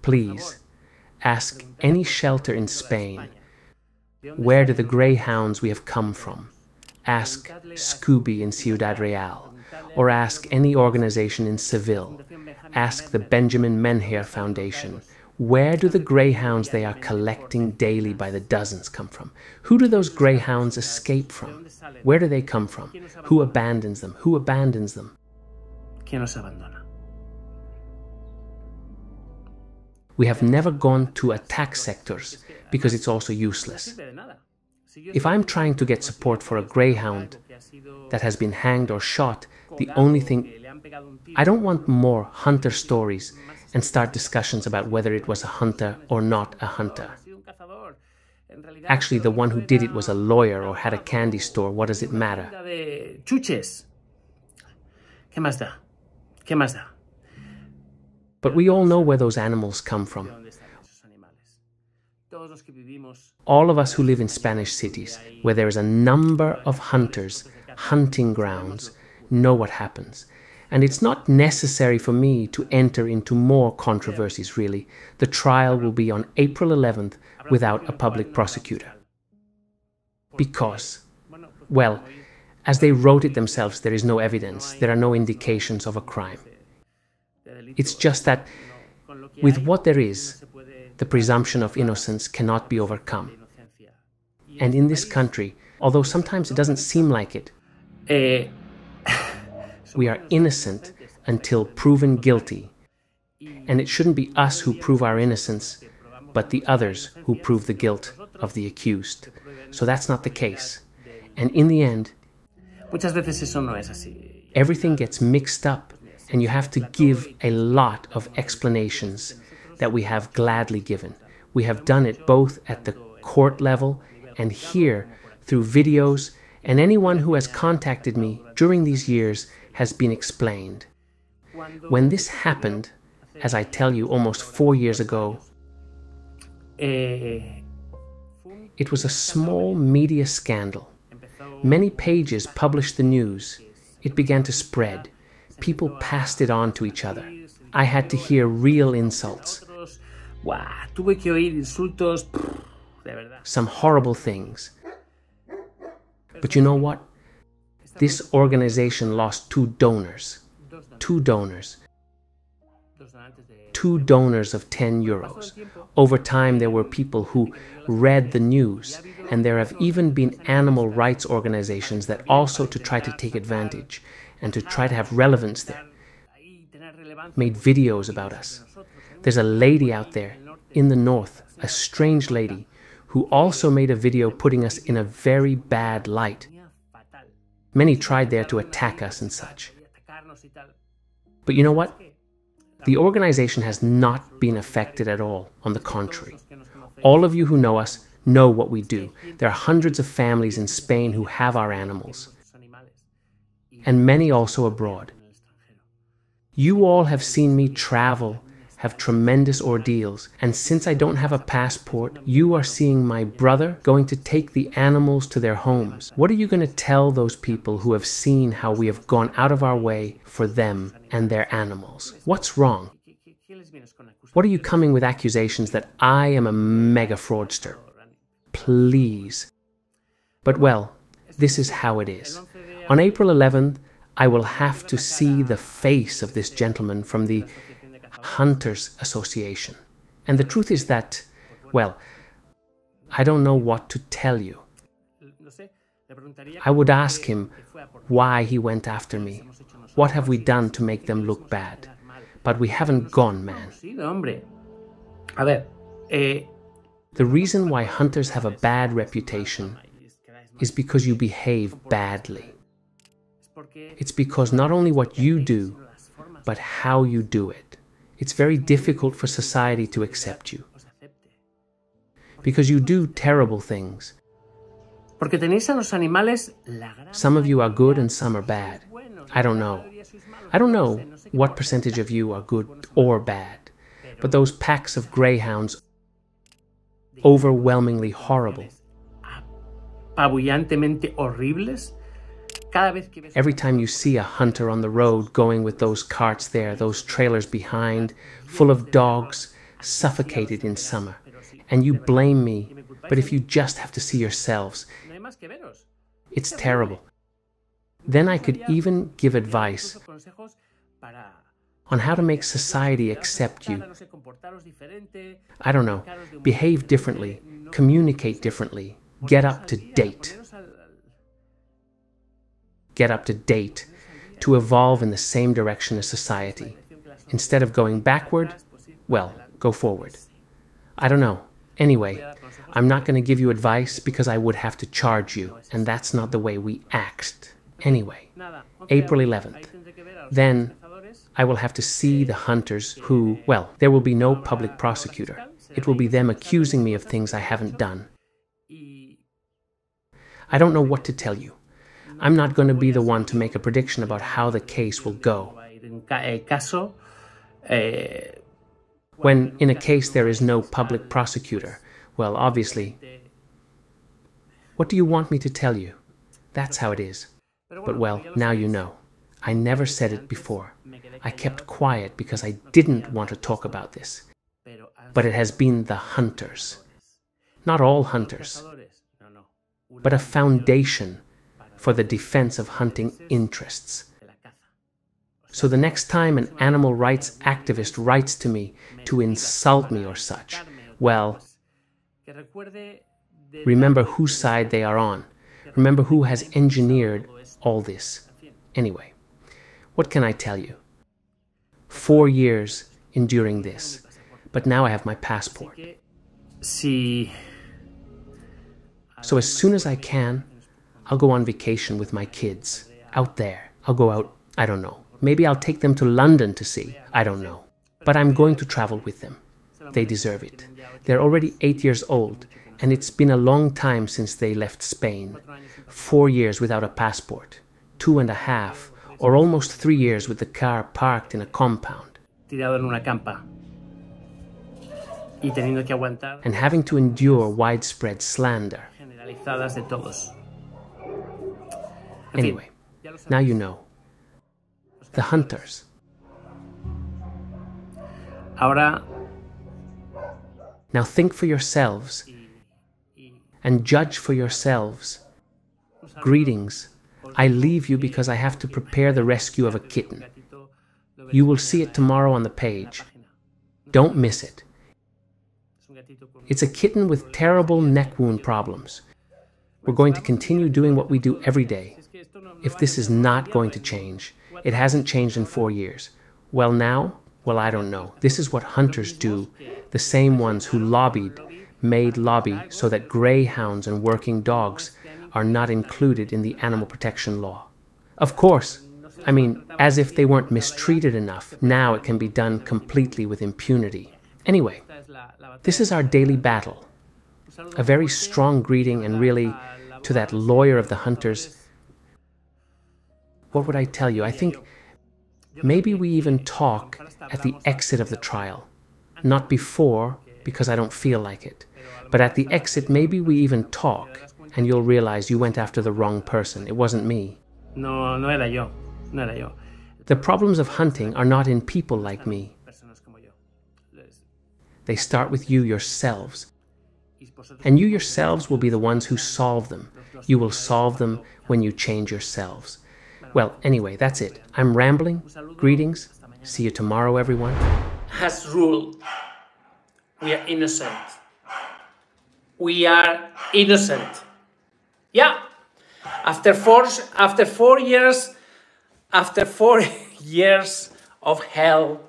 Please, ask any shelter in Spain, where do the greyhounds we have come from? Ask Scooby in Ciudad Real, or ask any organization in Seville. Ask the Benjamin Menher Foundation. Where do the greyhounds they are collecting daily by the dozens come from? Who do those greyhounds escape from? Where do they come from? Who abandons them? Who abandons them? We have never gone to attack sectors because it's also useless. If I'm trying to get support for a greyhound that has been hanged or shot, the only thing... I don't want more hunter stories and start discussions about whether it was a hunter or not a hunter. Actually, the one who did it was a lawyer or had a candy store. What does it matter? But we all know where those animals come from. All of us who live in Spanish cities, where there is a number of hunters, hunting grounds, know what happens. And it's not necessary for me to enter into more controversies, really. The trial will be on April 11th without a public prosecutor. Because, well, as they wrote it themselves, there is no evidence, there are no indications of a crime. It's just that, with what there is, the presumption of innocence cannot be overcome. And in this country, although sometimes it doesn't seem like it, we are innocent until proven guilty. And it shouldn't be us who prove our innocence, but the others who prove the guilt of the accused. So that's not the case. And in the end, everything gets mixed up, and you have to give a lot of explanations that we have gladly given. We have done it both at the court level and here through videos, and anyone who has contacted me during these years has been explained. When this happened, as I tell you, almost 4 years ago, it was a small media scandal. Many pages published the news. It began to spread. People passed it on to each other. I had to hear real insults. Some horrible things. But you know what? This organization lost 2 donors. 2 donors. 2 donors of 10 euros. Over time, there were people who read the news, and there have even been animal rights organizations that also, to try to take advantage and to try to have relevance there, made videos about us. There's a lady out there in the north, a strange lady, who also made a video putting us in a very bad light. Many tried there to attack us and such. But you know what? The organization has not been affected at all. On the contrary. All of you who know us know what we do. There are hundreds of families in Spain who have our animals, and many also abroad. You all have seen me travel, have tremendous ordeals, and since I don't have a passport, you are seeing my brother going to take the animals to their homes. What are you going to tell those people who have seen how we have gone out of our way for them and their animals? What's wrong? What are you coming with accusations that I am a mega fraudster? Please. But well, this is how it is. On April 11th, I will have to see the face of this gentleman from the Hunters Association. And the truth is that, well, I don't know what to tell you. I would ask him why he went after me. What have we done to make them look bad? But we haven't gone, man. The reason why hunters have a bad reputation is because you behave badly. It's because not only what you do, but how you do it. It's very difficult for society to accept you. Because you do terrible things. Some of you are good and some are bad. I don't know. I don't know what percentage of you are good or bad, but those packs of greyhounds, overwhelmingly horrible. Apabullantemente horribles. Every time you see a hunter on the road going with those carts there, those trailers behind, full of dogs, suffocated in summer, and you blame me, but if you just have to see yourselves, it's terrible. Then I could even give advice on how to make society accept you. I don't know, behave differently, communicate differently, get up to date. Get up to date to evolve in the same direction as society. Instead of going backward, well, go forward. I don't know. Anyway, I'm not going to give you advice because I would have to charge you, and that's not the way we act. Anyway, April 11th. Then I will have to see the hunters who, well, there will be no public prosecutor. It will be them accusing me of things I haven't done. I don't know what to tell you. I'm not going to be the one to make a prediction about how the case will go. When in a case there is no public prosecutor, well, obviously, what do you want me to tell you? That's how it is. But well, now you know. I never said it before. I kept quiet because I didn't want to talk about this. But it has been the hunters. Not all hunters, but a foundation for the defense of hunting interests. So the next time an animal rights activist writes to me to insult me or such, well, remember whose side they are on. Remember who has engineered all this. Anyway, what can I tell you? 4 years enduring this, but now I have my passport. So as soon as I can, I'll go on vacation with my kids, out there. I'll go out, I don't know. Maybe I'll take them to London to see, I don't know. But I'm going to travel with them. They deserve it. They're already 8 years old, and it's been a long time since they left Spain. 4 years without a passport, 2.5, or almost 3 years with the car parked in a compound. And having to endure widespread slander. Anyway, now you know. The hunters. Now think for yourselves and judge for yourselves. Greetings. I leave you because I have to prepare the rescue of a kitten. You will see it tomorrow on the page. Don't miss it. It's a kitten with terrible neck wound problems. We're going to continue doing what we do every day. If this is not going to change, it hasn't changed in 4 years. Well now, well I don't know. This is what hunters do, the same ones who made lobby so that greyhounds and working dogs are not included in the animal protection law. Of course, I mean, as if they weren't mistreated enough, now it can be done completely with impunity. Anyway, this is our daily battle. A very strong greeting, and really, to that lawyer of the hunters, what would I tell you? I think maybe we even talk at the exit of the trial. Not before, because I don't feel like it. But at the exit, maybe we even talk, and you'll realize you went after the wrong person. It wasn't me. No era yo. No era yo. The problems of hunting are not in people like me. They start with you yourselves. And you yourselves will be the ones who solve them. You will solve them when you change yourselves. Well, anyway, that's it. I'm rambling. Greetings. See you tomorrow, everyone. Has ruled. We are innocent. We are innocent. Yeah. After four years of hell,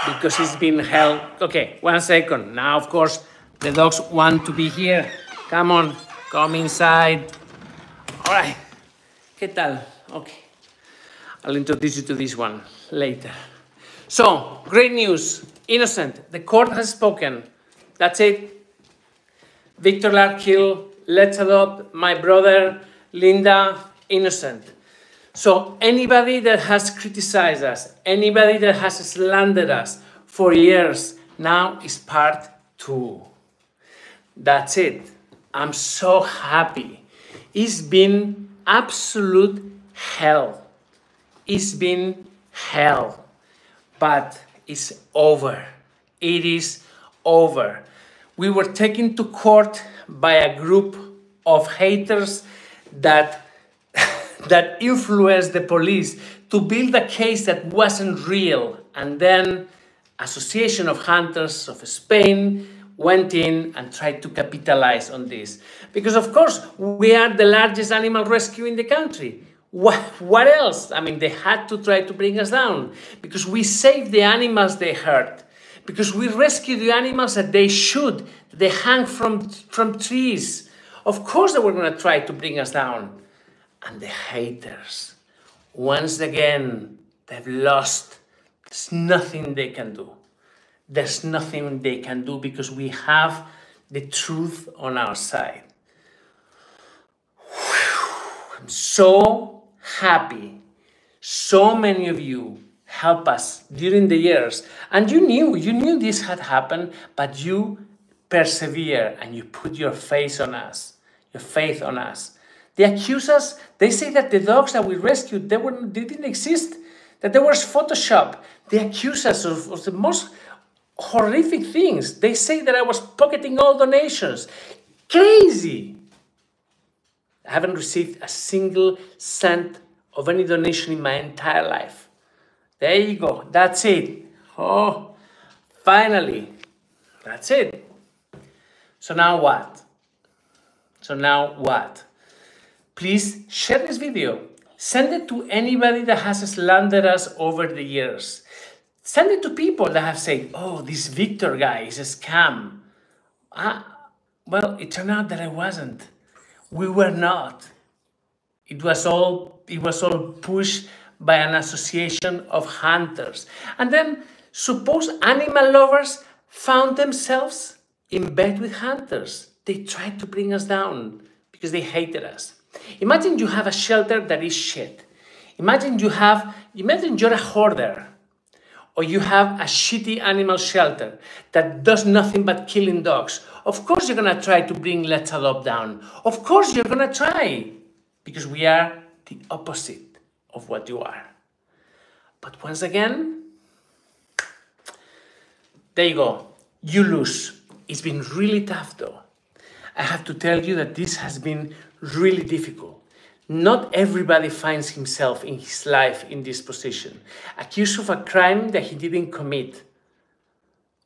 because it's been hell. Okay, 1 second. Now, of course, the dogs want to be here. Come on, come inside. All right. ¿Qué tal? Okay. I'll introduce you to this one later. So, great news. Innocent. The court has spoken. That's it. Viktor Larkhill, let's adopt my brother, Linda, innocent. So anybody that has criticized us, anybody that has slandered us for years, now is part 2. That's it. I'm so happy. It's been absolute hell. It's been hell. But it's over. It is over. We were taken to court by a group of haters that influenced the police to build a case that wasn't real. And then Association of Hunters of Spain went in and tried to capitalize on this. Because of course, we are the largest animal rescue in the country. What else? I mean, they had to try to bring us down because we saved the animals they hurt, because we rescue the animals that they should, they hang from trees. Of course they were going to try to bring us down. And the haters, once again, they've lost. There's nothing they can do. There's nothing they can do because we have the truth on our side. Whew. I'm so happy. So many of you helped us during the years. And you knew this had happened, but you persevere and you put your faith on us. They accuse us, they say that the dogs that we rescued, they didn't exist, that they were Photoshop. They accuse us of the most horrific things. They say that I was pocketing all donations. Crazy! I haven't received a single cent of any donation in my entire life. There you go, that's it. Oh, finally, that's it. So now what? Please share this video. Send it to anybody that has slandered us over the years. Send it to people that have said, oh, this Viktor guy is a scam. Well, it turned out that I wasn't. We were not. It was all pushed by an association of hunters. And then suppose animal lovers found themselves in bed with hunters. They tried to bring us down because they hated us. Imagine you have a shelter that is shit. Imagine you're a hoarder, or you have a shitty animal shelter that does nothing but killing dogs. Of course you're gonna try to bring Let's Adopt down. Of course you're gonna try, because we are the opposite of what you are. But once again, there you go, you lose. It's been really tough though. I have to tell you that this has been really difficult. Not everybody finds himself in his life in this position, accused of a crime that he didn't commit.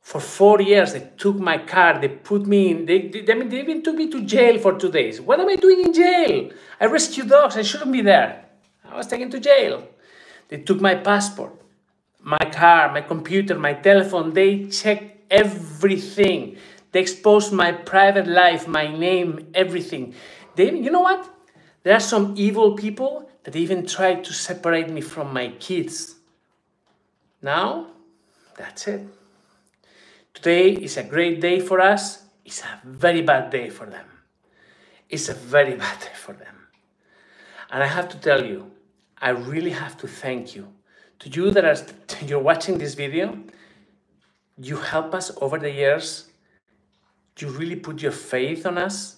For 4 years, they took my car, they put me in, they even took me to jail for 2 days. What am I doing in jail? I rescue dogs, I shouldn't be there. I was taken to jail. They took my passport, my car, my computer, my telephone. They checked everything. They exposed my private life, my name, everything. You know what? There are some evil people that even tried to separate me from my kids. Now, that's it. Today is a great day for us. It's a very bad day for them. It's a very bad day for them. And I have to tell you, I really have to thank you. To you you're watching this video, you help us over the years. You really put your faith on us,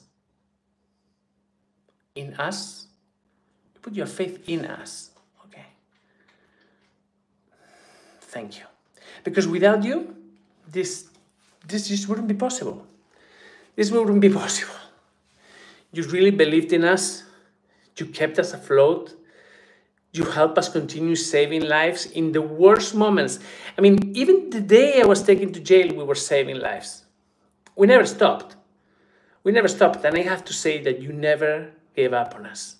in us. You put your faith in us, okay? Thank you. Because without you, this just wouldn't be possible. This wouldn't be possible. You really believed in us. You kept us afloat. You helped us continue saving lives in the worst moments. I mean, even the day I was taken to jail, we were saving lives. We never stopped. We never stopped. And I have to say that you never gave up on us.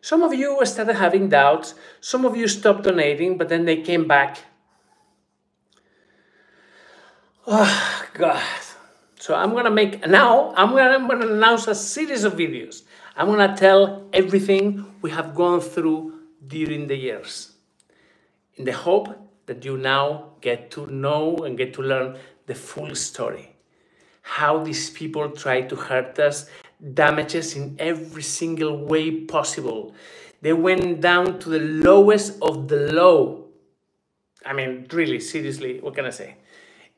Some of you started having doubts. Some of you stopped donating, but then they came back. Oh, God. So I'm going to announce a series of videos. I'm going to tell everything we have gone through during the years, in the hope that you now get to know and get to learn the full story. How these people tried to hurt us, damages in every single way possible. They went down to the lowest of the low. I mean, really, seriously, what can I say?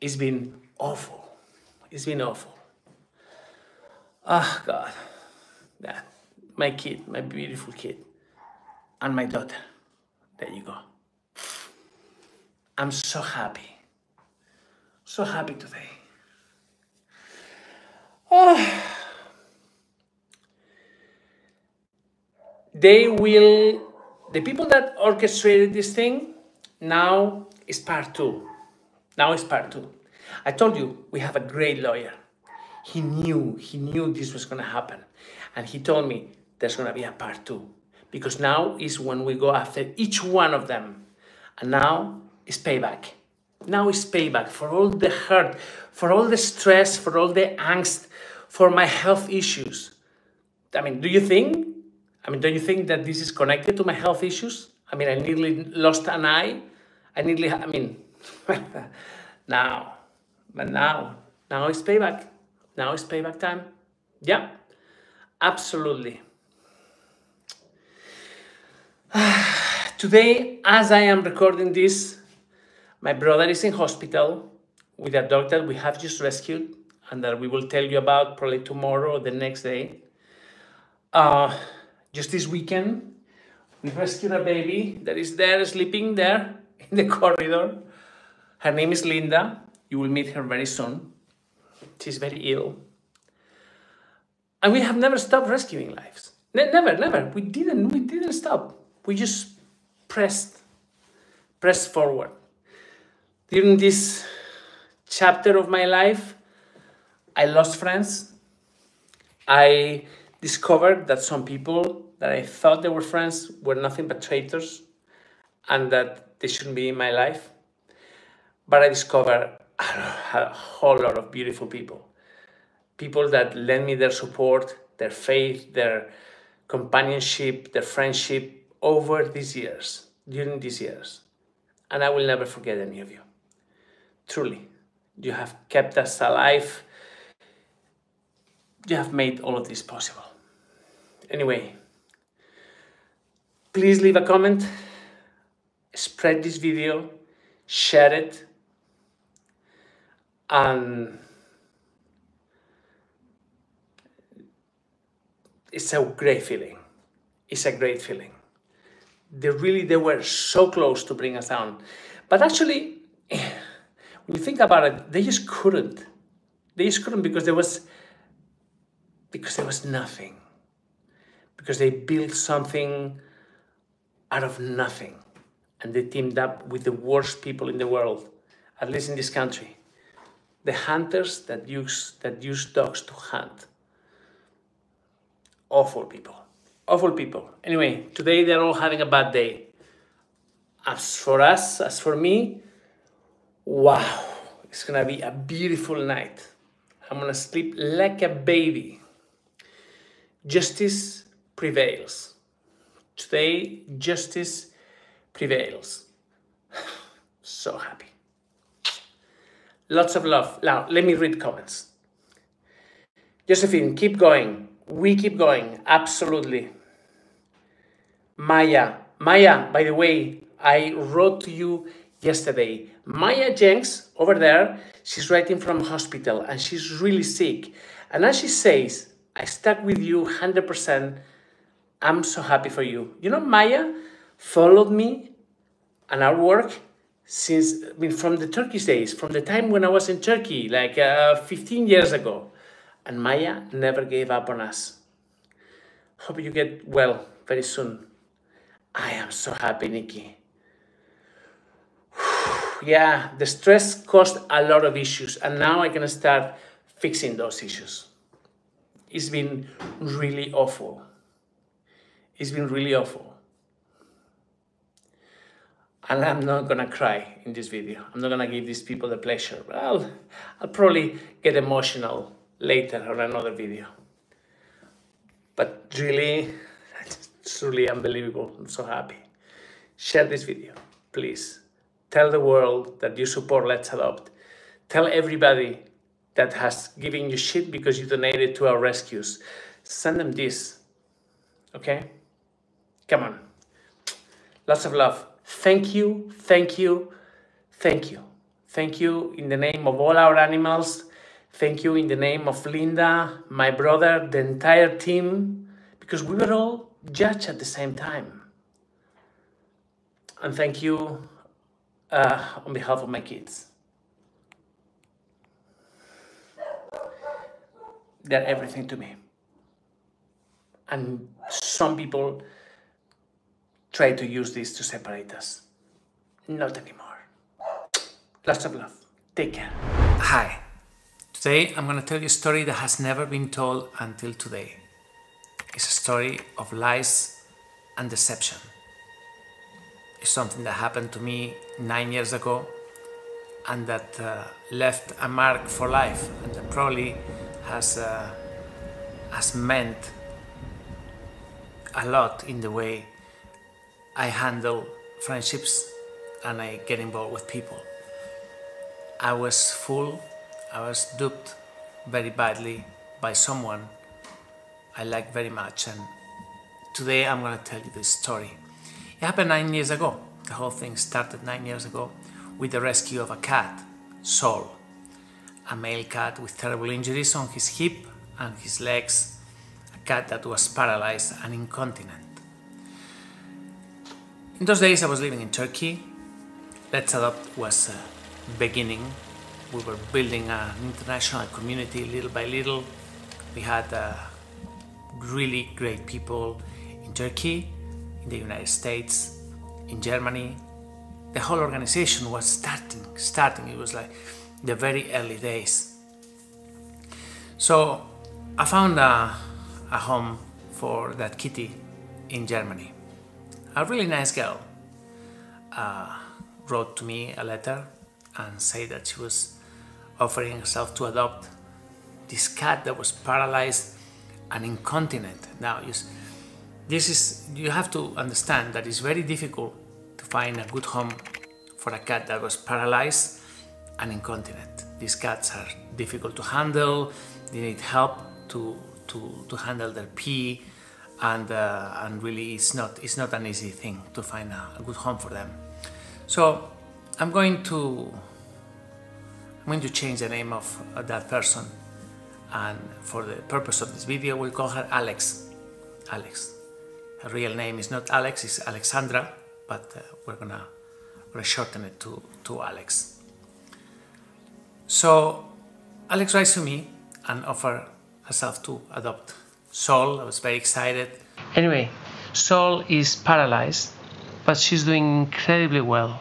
It's been awful. It's been awful. Oh, God. Yeah. My kid, my beautiful kid, and my daughter. There you go. I'm so happy. So happy today. Oh. The people that orchestrated this thing, now is part two. Now is part two. I told you, we have a great lawyer. He knew this was gonna happen. And he told me there's gonna be a part two. Because now is when we go after each one of them. And now is payback. Now is payback for all the hurt, for all the stress, for all the angst, for my health issues. I mean, don't you think that this is connected to my health issues? I mean, I nearly lost an eye. Now it's payback. Now it's payback time. Yeah, absolutely. Today, as I am recording this, my brother is in hospital with a dog that we have just rescued and that we will tell you about probably tomorrow or the next day. Just this weekend, we rescued a baby that is there, sleeping there in the corridor. Her name is Linda. You will meet her very soon. She's very ill. And we have never stopped rescuing lives. Never. We didn't stop. We just pressed forward. During this chapter of my life, I lost friends. I discovered that some people that I thought they were friends were nothing but traitors and that they shouldn't be in my life. But I discovered a whole lot of beautiful people. People that lend me their support, their faith, their companionship, their friendship over these years, during these years. And I will never forget any of you. Truly, you have kept us alive. You have made all of this possible. Anyway, please leave a comment, spread this video, share it, and it's a great feeling. It's a great feeling. They were so close to bring us down. But actually, when you think about it, they just couldn't. They just couldn't because there was nothing. Because they built something out of nothing. And they teamed up with the worst people in the world, at least in this country. The hunters that use dogs to hunt. Awful people. Awful people. Anyway, today they're all having a bad day. As for us, as for me, wow, it's gonna be a beautiful night. I'm gonna sleep like a baby. Justice prevails. Today, justice prevails. So happy. Lots of love. Now, let me read comments. Josephine, keep going. We keep going. Absolutely. Maya, by the way, I wrote to you yesterday. Maya Jenks, over there, she's writing from hospital and she's really sick. And as she says, I stuck with you 100%. I'm so happy for you. You know, Maya followed me and our work since, from the Turkish days, from the time when I was in Turkey, like 15 years ago. And Maya never gave up on us. Hope you get well very soon. I am so happy, Nikki. Yeah, the stress caused a lot of issues, and now I can start fixing those issues. It's been really awful. It's been really awful. And I'm not gonna cry in this video. I'm not gonna give these people the pleasure, but I'll probably get emotional later on another video. But really, it's really unbelievable. I'm so happy. Share this video, please. Tell the world that you support Let's Adopt. Tell everybody that has given you shit because you donated to our rescues. send them this, okay? Come on. Lots of love. Thank you, thank you, thank you. Thank you in the name of all our animals. Thank you in the name of Linda, my brother, the entire team, because we were all judged at the same time. And thank you on behalf of my kids. They're everything to me. And some people try to use this to separate us. Not anymore. Lots of love. Take care. Hi. Today I'm going to tell you a story that has never been told until today. It's a story of lies and deception. It's something that happened to me 9 years ago and that left a mark for life, and that probably has meant a lot in the way I handle friendships and I get involved with people. I was fooled, I was duped very badly by someone I like very much, and today I'm going to tell you this story. It happened 9 years ago. The whole thing started 9 years ago with the rescue of a cat, Sol, a male cat with terrible injuries on his hip and his legs, a cat that was paralyzed and incontinent. In those days I was living in Turkey. Let's Adopt was beginning. We were building an international community little by little. We had really great people in Turkey, in the United States, in Germany. The whole organization was starting. It was like the very early days. So I found a home for that kitty in Germany. A really nice girl wrote to me a letter and said that she was offering herself to adopt this cat that was paralyzed and incontinent. Now, you have to understand that it's very difficult to find a good home for a cat that was paralyzed and incontinent. These cats are difficult to handle. They need help to handle their pee, and really it's not an easy thing to find a good home for them. So I'm going to change the name of that person, and for the purpose of this video we'll call her Alex. Her real name is not Alex, it's Alexandra, but we're gonna shorten it to Alex. So Alex writes to me and offers herself to adopt Sol. I was very excited. Anyway, Sol is paralyzed, but she's doing incredibly well.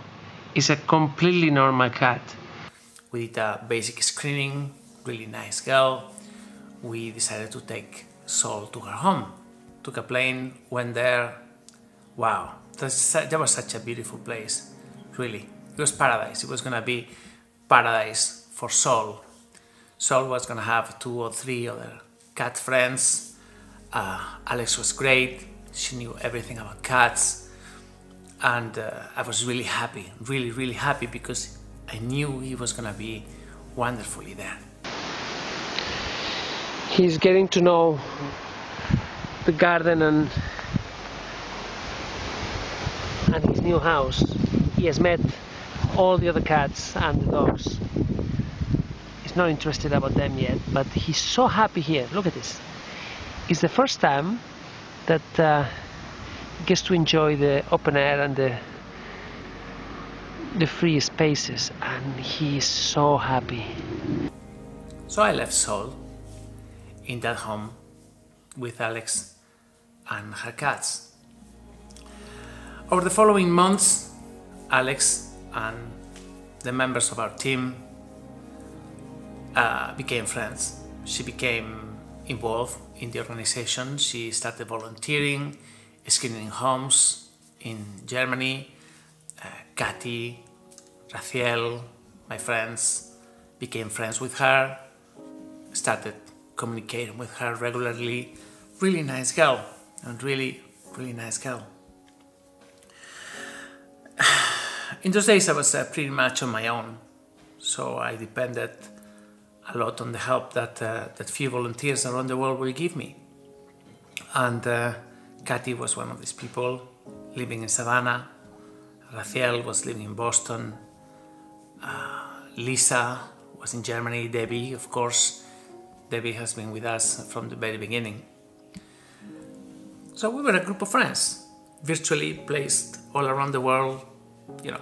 It's a completely normal cat. We did a basic screening, really nice girl. We decided to take Sol to her home. Took a plane, went there. Wow, that was such a beautiful place, really. It was paradise. It was gonna be paradise for Sol. Sol was gonna have 2 or 3 other cat friends. Alex was great. She knew everything about cats. And I was really happy, really happy, because I knew he was gonna be wonderfully there. He's getting to know the garden and his new house. He has met all the other cats and the dogs. He's not interested about them yet, but he's so happy here. Look at this. It's the first time that he gets to enjoy the open air and the free spaces, and he's so happy. So I left Sol in that home with Alex and her cats. Over the following months, Alex and the members of our team became friends. She became involved in the organization. She started volunteering, screening homes in Germany. Katy, Larkhill, my friends, became friends with her, started communicating with her regularly. Really nice girl, and really nice girl. In those days I was pretty much on my own, so I depended a lot on the help that few volunteers around the world will give me. And Katy was one of these people living in Savannah. Larkhill was living in Boston. Lisa was in Germany. Debbie, of course. Debbie has been with us from the very beginning. So we were a group of friends, virtually placed all around the world, you know,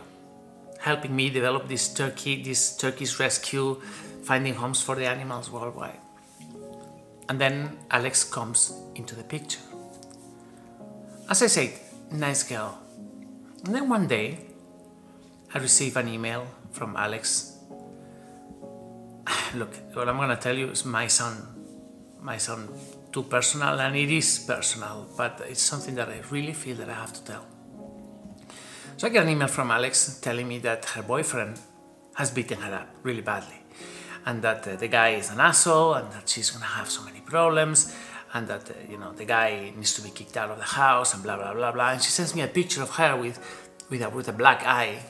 helping me develop this Turkish rescue, finding homes for the animals worldwide. And then Alex comes into the picture. As I said, nice girl. And then one day, I received an email from Alex. Look, what I'm going to tell you is my son too personal, and it is personal, but it's something that I really feel that I have to tell. So I get an email from Alex telling me that her boyfriend has beaten her up really badly, and that the guy is an asshole, and that she's going to have so many problems, and that the guy needs to be kicked out of the house, and blah blah blah blah. And she sends me a picture of her with a black eye.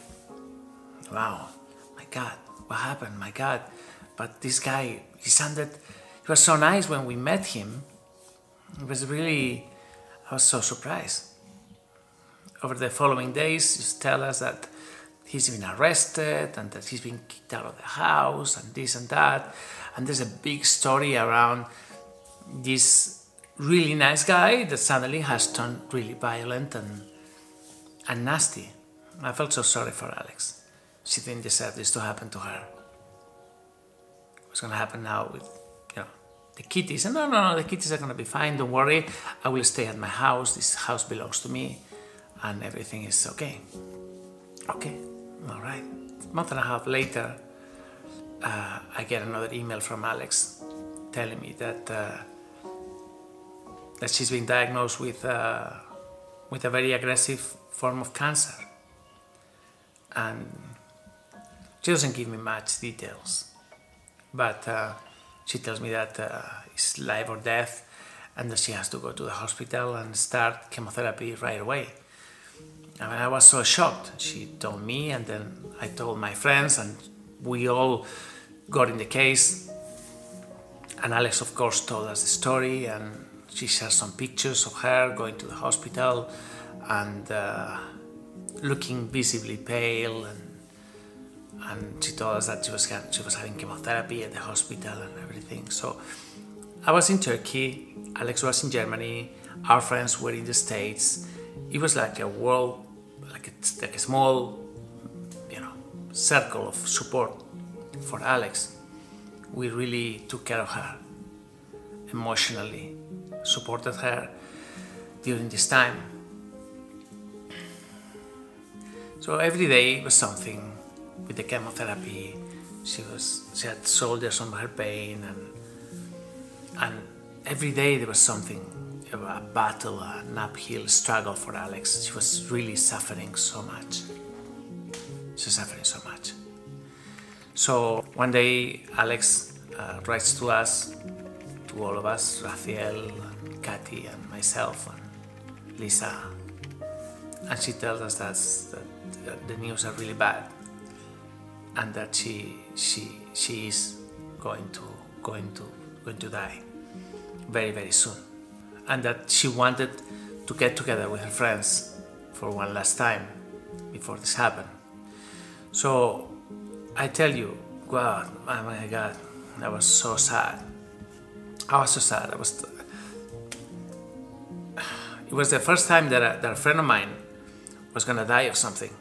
Wow, my God, what happened? My God. But this guy, he was so nice when we met him. It was really, I was so surprised. Over the following days, he tell us that he's been arrested and that he's been kicked out of the house and this and that. And there's a big story around this really nice guy that suddenly has turned really violent and nasty. I felt so sorry for Alex. She didn't deserve this to happen to her. What's going to happen now with, the kitties? And no, the kitties are going to be fine. Don't worry. I will stay at my house. This house belongs to me. And everything is okay. Okay, all right. A month and a half later, I get another email from Alex telling me that she's been diagnosed with a very aggressive form of cancer. And she doesn't give me much details. But she tells me that it's life or death, and that she has to go to the hospital and start chemotherapy right away. I mean, I was so shocked. She told me, and then I told my friends, and we all got in the case. And Alex, of course, told us the story, and she shared some pictures of her going to the hospital and looking visibly pale, and she told us that she was having chemotherapy at the hospital and everything. So I was in Turkey, Alex was in Germany, our friends were in the States. It was like a world, like a small, circle of support for Alex. We really took care of her, emotionally supported her during this time. So every day was something. With the chemotherapy, she had soldiers on her pain, and every day there was something, a battle, an uphill struggle for Alex. She was really suffering so much. She was suffering so much. So one day Alex writes to us, to all of us, Larkhill, and Katy, and myself, and Lisa, and she tells us that the news are really bad. And that she is going to die very, very soon, and that she wanted to get together with her friends for one last time before this happened. So I tell you, God, oh my God, I was so sad. It was the first time that a friend of mine was going to die of something.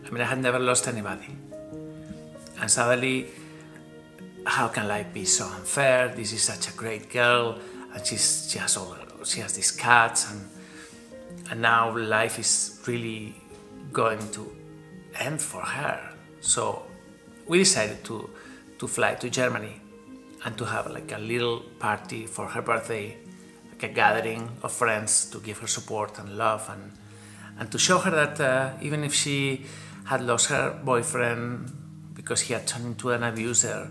I mean, I had never lost anybody. And suddenly, how can life be so unfair? This is such a great girl, and she has these cats, and now life is really going to end for her. So we decided to fly to Germany and to have like a little party for her birthday, like a gathering of friends to give her support and love, and to show her that even if she had lost her boyfriend because he had turned into an abuser,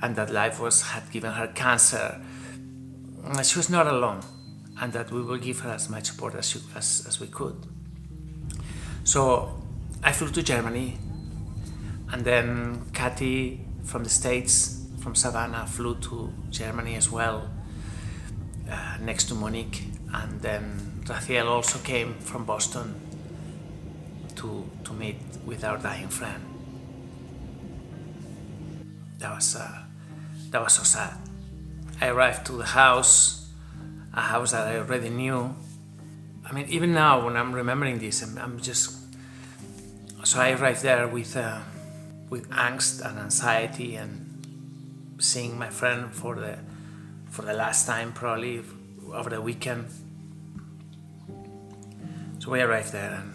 and that life had given her cancer, she was not alone, and that we will give her as much support as we could. So I flew to Germany, and then Katy from the States, from Savannah, flew to Germany as well, next to Monique, and then Raziel also came from Boston to meet with our dying friend. That was so sad. I arrived to the house, a house that I already knew. I mean, even now when I'm remembering this, I'm just... So I arrived there with angst and anxiety, and seeing my friend for the last time, probably over the weekend. So we arrived there, and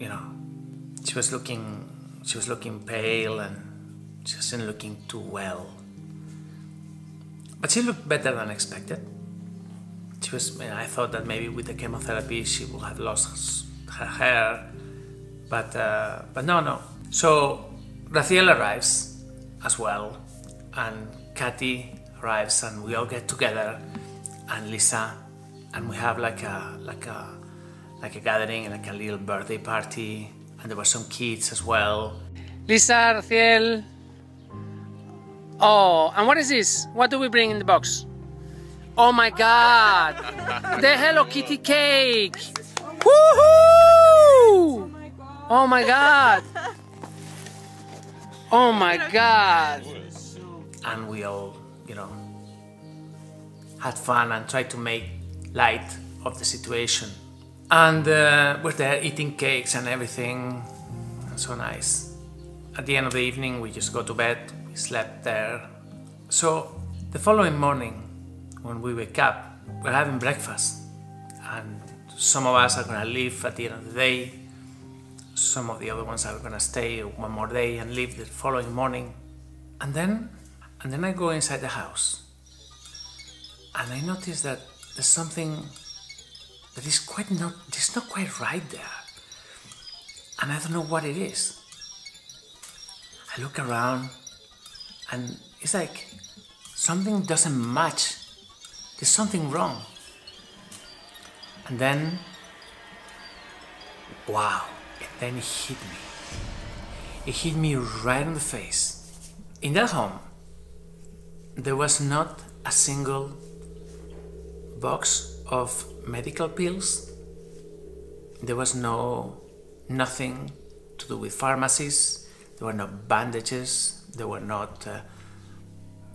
you know, she was looking pale, and she wasn't looking too well. But she looked better than expected. She was, I thought that maybe with the chemotherapy she would have lost her hair, but no. So Raziel arrives as well, and Katy arrives, and we all get together, and Lisa, and we have like a gathering, like a little birthday party, and there were some kids as well. Lisa, Raziel. Oh, and what is this? What do we bring in the box? Oh my God! The Hello Kitty cake! Woohoo! Oh my God! Oh my God! And we all, you know, had fun and tried to make light of the situation. And we're there eating cakes and everything, and so nice. At the end of the evening, we just go to bed. We slept there. So the following morning, when we wake up, we're having breakfast, and some of us are gonna leave at the end of the day. Some of the other ones are gonna stay one more day and leave the following morning. And then I go inside the house, and I notice that there's something that is not quite right there, and I don't know what it is. I look around, and it's like something doesn't match. There's something wrong. And then, wow, then it hit me. It hit me right in the face. In that home, there was not a single box of medical pills. There was nothing to do with pharmacies. There were no bandages. There were not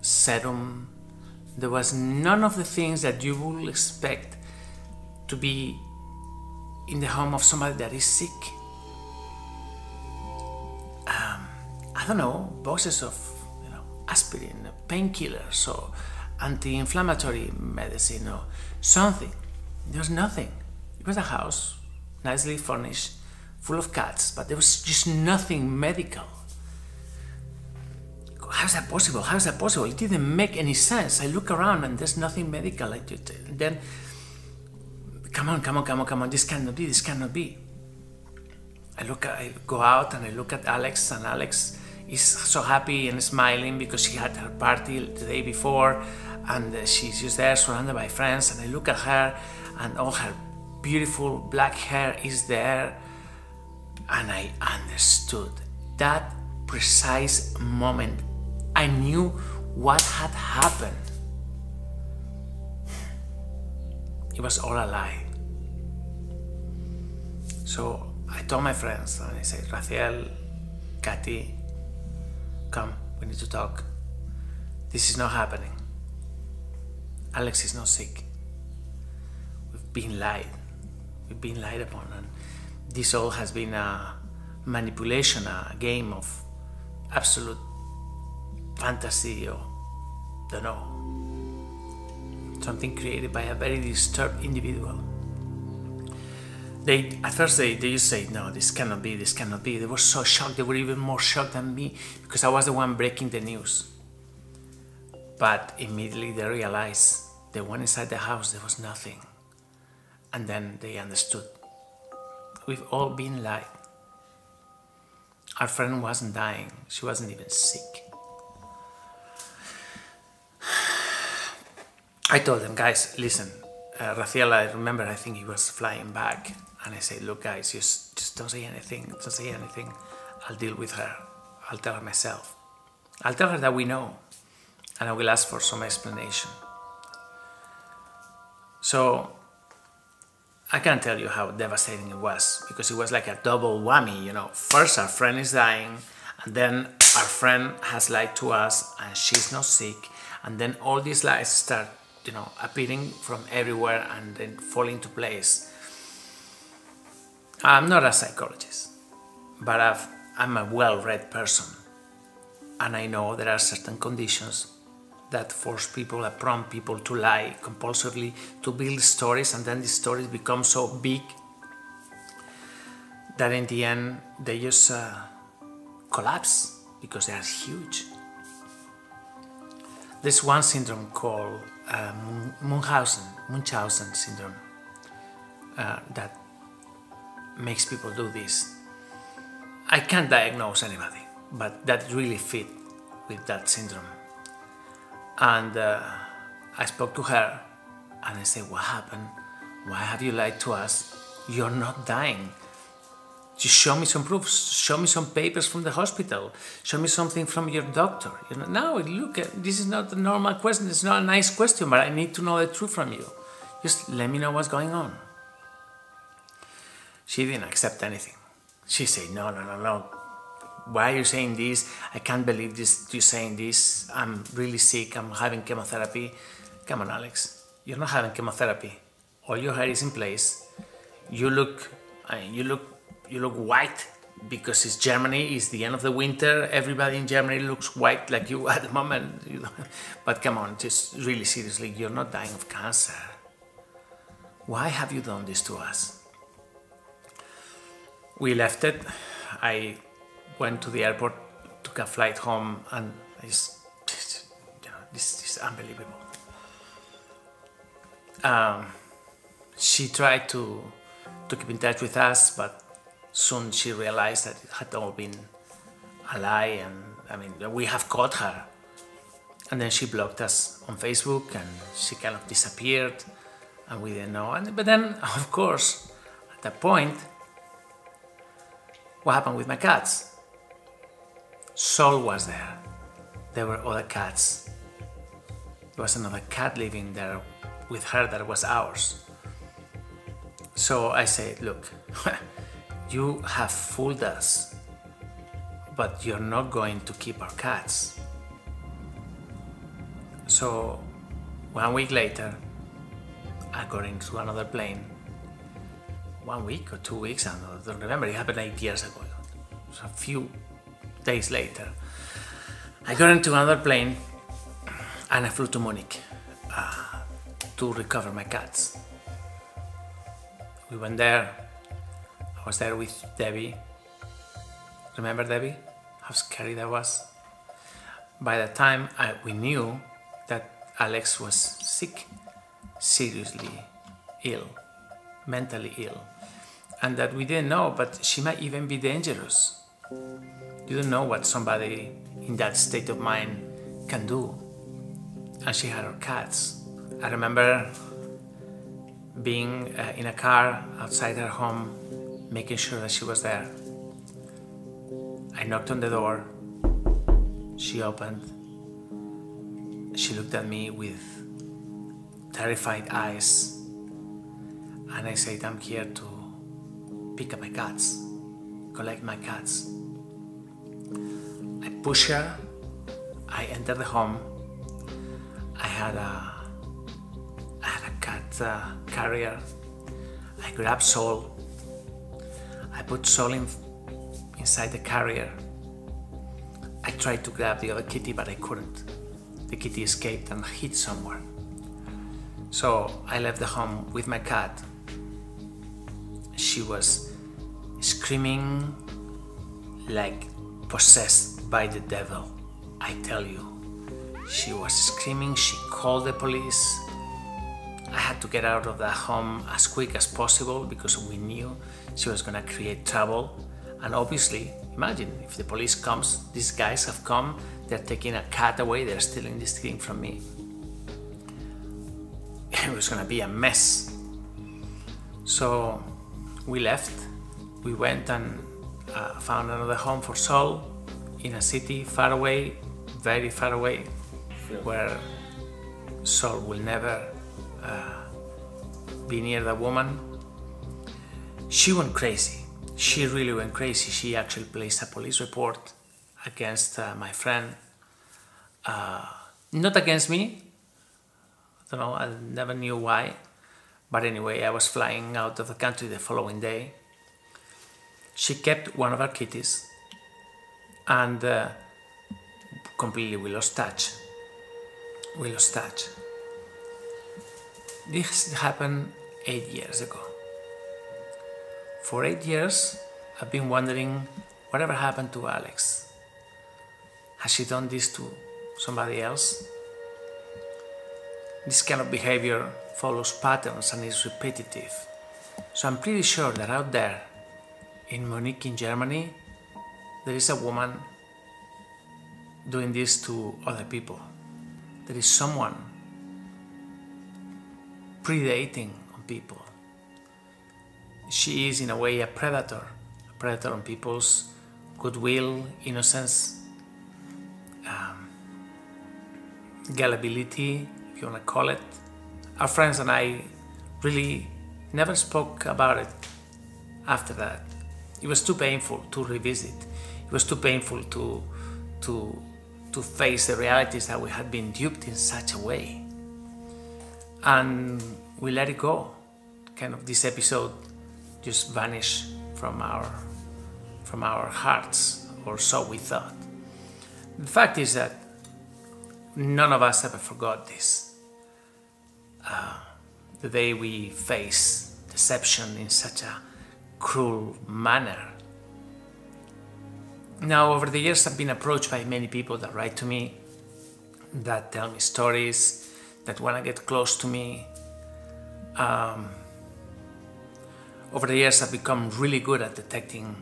serum. There was none of the things that you would expect to be in the home of somebody that is sick. I don't know, boxes of aspirin, painkillers, or anti-inflammatory medicine, or something. There was nothing. It was a house, nicely furnished, full of cats, but there was just nothing medical. How's that possible? How's that possible? It didn't make any sense. I look around and there's nothing medical. Then, come on, this cannot be. I go out and I look at Alex, and Alex is so happy and smiling because she had her party the day before, and she's just there surrounded by friends, and I look at her and all her beautiful black hair is there, and I understood that precise moment. I knew what had happened. It was all a lie. So I told my friends, and I said, Raziel, Katy, come, we need to talk. This is not happening. Alex is not sick. We've been lied. We've been lied upon, and this all has been a manipulation, a game of absolute fantasy, or don't know, something created by a very disturbed individual. At first they just say, no, this cannot be. They were so shocked. They were even more shocked than me because I was the one breaking the news. But immediately they realized they went inside the house, there was nothing. And then they understood. We've all been lied. Our friend wasn't dying. She wasn't even sick. I told them, guys, listen, Raziel, I remember, I think he was flying back. And I said, look, guys, just don't say anything. Don't say anything. I'll deal with her. I'll tell her myself. I'll tell her that we know. And I will ask for some explanation. So I can't tell you how devastating it was, because it was like a double whammy, you know. First our friend is dying, and then our friend has lied to us and she's not sick, and then all these lies start, you know, appearing from everywhere and then fall into place. I'm not a psychologist, but I'm a well-read person, and I know there are certain conditions that force people, that prompt people to lie compulsively, to build stories, and then these stories become so big that in the end they just collapse because they are huge. There's one syndrome called Munchausen syndrome that makes people do this. I can't diagnose anybody, but that really fit with that syndrome. And I spoke to her and I said, what happened? Why have you lied to us? You're not dying. Just show me some proofs, show me some papers from the hospital, show me something from your doctor. You know, no, look, this is not a normal question, it's not a nice question, but I need to know the truth from you. Just let me know what's going on. She didn't accept anything. She said, no. Why are you saying this? I can't believe this. You're saying this. I'm really sick. I'm having chemotherapy. Come on, Alex. You're not having chemotherapy. All your hair is in place. You look white because it's Germany. It's the end of the winter. Everybody in Germany looks white like you at the moment. But come on, just really seriously, you're not dying of cancer. Why have you done this to us? We left it. I went to the airport, took a flight home, and this is unbelievable. She tried to keep in touch with us, but soon she realized that it had all been a lie, and I mean, we have caught her. And then she blocked us on Facebook, and she kind of disappeared, and we didn't know. But then, of course, at that point, what happened with my cats? Sol was there. There were other cats. There was another cat living there with her that was ours. So I said, look, you have fooled us, but you're not going to keep our cats. So 1 week later, I got into another plane. 1 week or 2 weeks, I don't remember, it happened 8 years ago. So a few days later, I got into another plane and I flew to Munich to recover my cats. We went there. I was there with Debbie. Remember Debbie? How scary that was? By the time we knew that Alex was sick, seriously ill, mentally ill, and that we didn't know, but she might even be dangerous. You don't know what somebody in that state of mind can do. And she had her cats. I remember being in a car outside her home, making sure that she was there. I knocked on the door. She opened. She looked at me with terrified eyes. And I said, I'm here to pick up my cats, collect my cats. I push her. I enter the home. I had a cat carrier. I grabbed Sol. I put Sol inside the carrier. I tried to grab the other kitty, but I couldn't. The kitty escaped and hid somewhere. So I left the home with my cat. She was screaming like possessed by the devil. I tell you, she was screaming. She called the police. I had to get out of the home as quick as possible because we knew she was gonna create trouble. And obviously, imagine if the police comes, these guys have come, they're taking a cat away, they're stealing this thing from me. It was gonna be a mess. So we left. We went and found another home for Sol in a city far away, very far away, where Sol will never be near the woman. She went crazy. She really went crazy. She actually placed a police report against my friend. Not against me. I don't know, I never knew why. But anyway, I was flying out of the country the following day. She kept one of our kitties, and completely we lost touch. We lost touch. This happened 8 years ago. For 8 years, I've been wondering whatever happened to Alex. Has she done this to somebody else? This kind of behavior follows patterns and is repetitive. So I'm pretty sure that out there, in Munich, in Germany, there is a woman doing this to other people. There is someone predating on people. She is in a way a predator on people's goodwill, innocence, gullibility, if you want to call it. Our friends and I really never spoke about it after that. It was too painful to revisit. It was too painful to face the realities that we had been duped in such a way. And we let it go. Kind of this episode just vanished from our hearts, or so we thought. The fact is that none of us ever forgot this. The day we face deception in such a cruel manner. Now, over the years, I've been approached by many people that write to me, that tell me stories, that want to get close to me. Over the years, I've become really good at detecting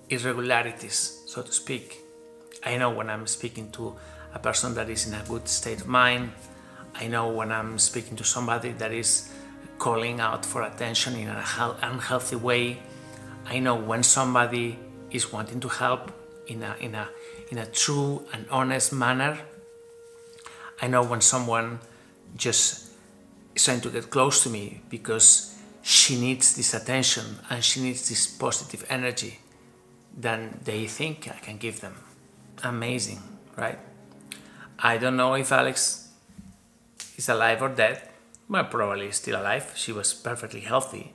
irregularities, so to speak. I know when I'm speaking to a person that is in a good state of mind. I know when I'm speaking to somebody that is calling out for attention in an unhealthy way. I know when somebody is wanting to help in a true and honest manner. I know when someone just is trying to get close to me because she needs this attention and she needs this positive energy than they think I can give them. Amazing, right? I don't know if Alex is alive or dead. Well, probably still alive. She was perfectly healthy,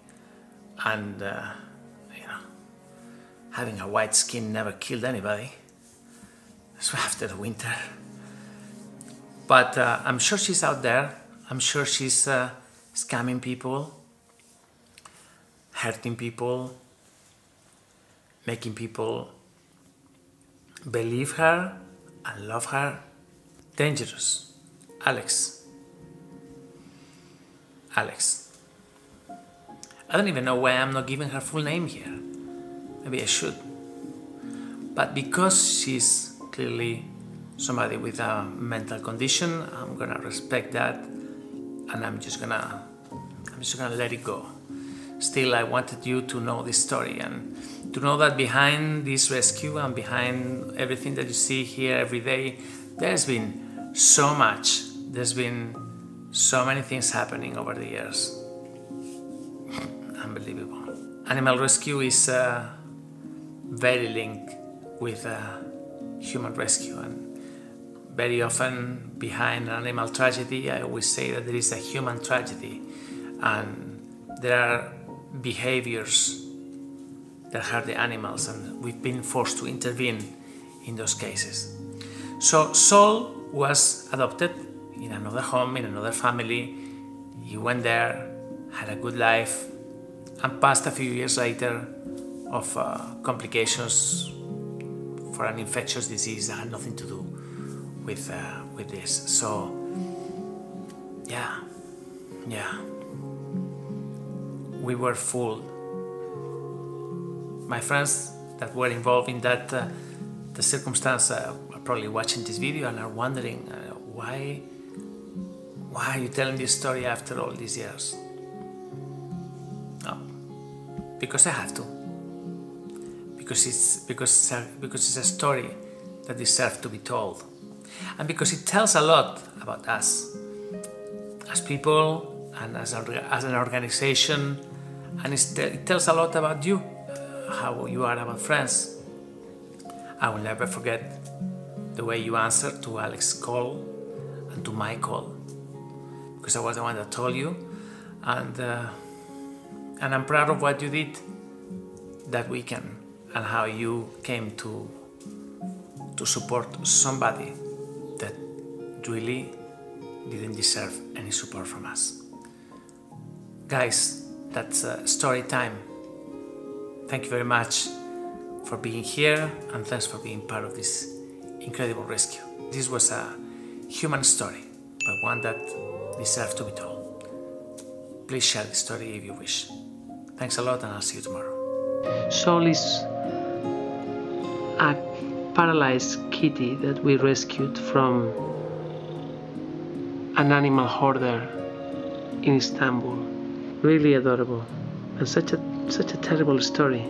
and having a white skin never killed anybody. So after the winter. But I'm sure she's out there. I'm sure she's scamming people, hurting people, making people believe her and love her. Dangerous. Alex. I don't even know why I'm not giving her full name here. Maybe I should. But because she's clearly somebody with a mental condition, I'm gonna respect that, and I'm just gonna let it go. Still, I wanted you to know this story and to know that behind this rescue and behind everything that you see here every day, there's been so much. There's been so many things happening over the years. Unbelievable. Animal rescue is very linked with human rescue, and very often behind an animal tragedy, I always say that there is a human tragedy, and there are behaviors that hurt the animals, and we've been forced to intervene in those cases. So Sol was adopted in another home, in another family. He went there, had a good life, and passed a few years later of complications for an infectious disease that had nothing to do with this. So, yeah, we were fooled. My friends that were involved in that the circumstance are probably watching this video and are wondering why are you telling this story after all these years? No, because I have to. Because it's a story that deserves to be told, and because it tells a lot about us as people, and as an organization, and it tells a lot about you, how you are about friends. I will never forget the way you answered to Alex's call and to my call, because I was the one that told you, and I'm proud of what you did that weekend and how you came to support somebody that really didn't deserve any support from us. Guys, that's story time. Thank you very much for being here, and thanks for being part of this incredible rescue. This was a human story, but one that deserves to be told. Please share the story if you wish. Thanks a lot, and I'll see you tomorrow. Sol is a paralyzed kitty that we rescued from an animal hoarder in Istanbul. Really adorable, and such a terrible story.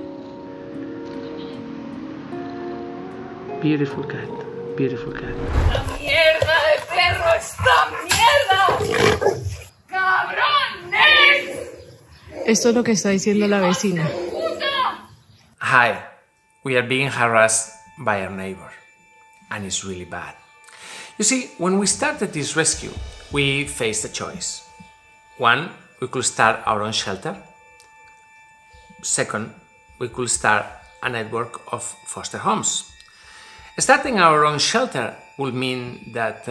Beautiful cat, beautiful cat. ¡La mierda de perro esta mierda! ¡Cabrones! Esto es lo que está diciendo la vecina. Hi, we are being harassed by our neighbor, and it's really bad. You see, when we started this rescue, we faced a choice. One, we could start our own shelter. Second, we could start a network of foster homes. Starting our own shelter will mean that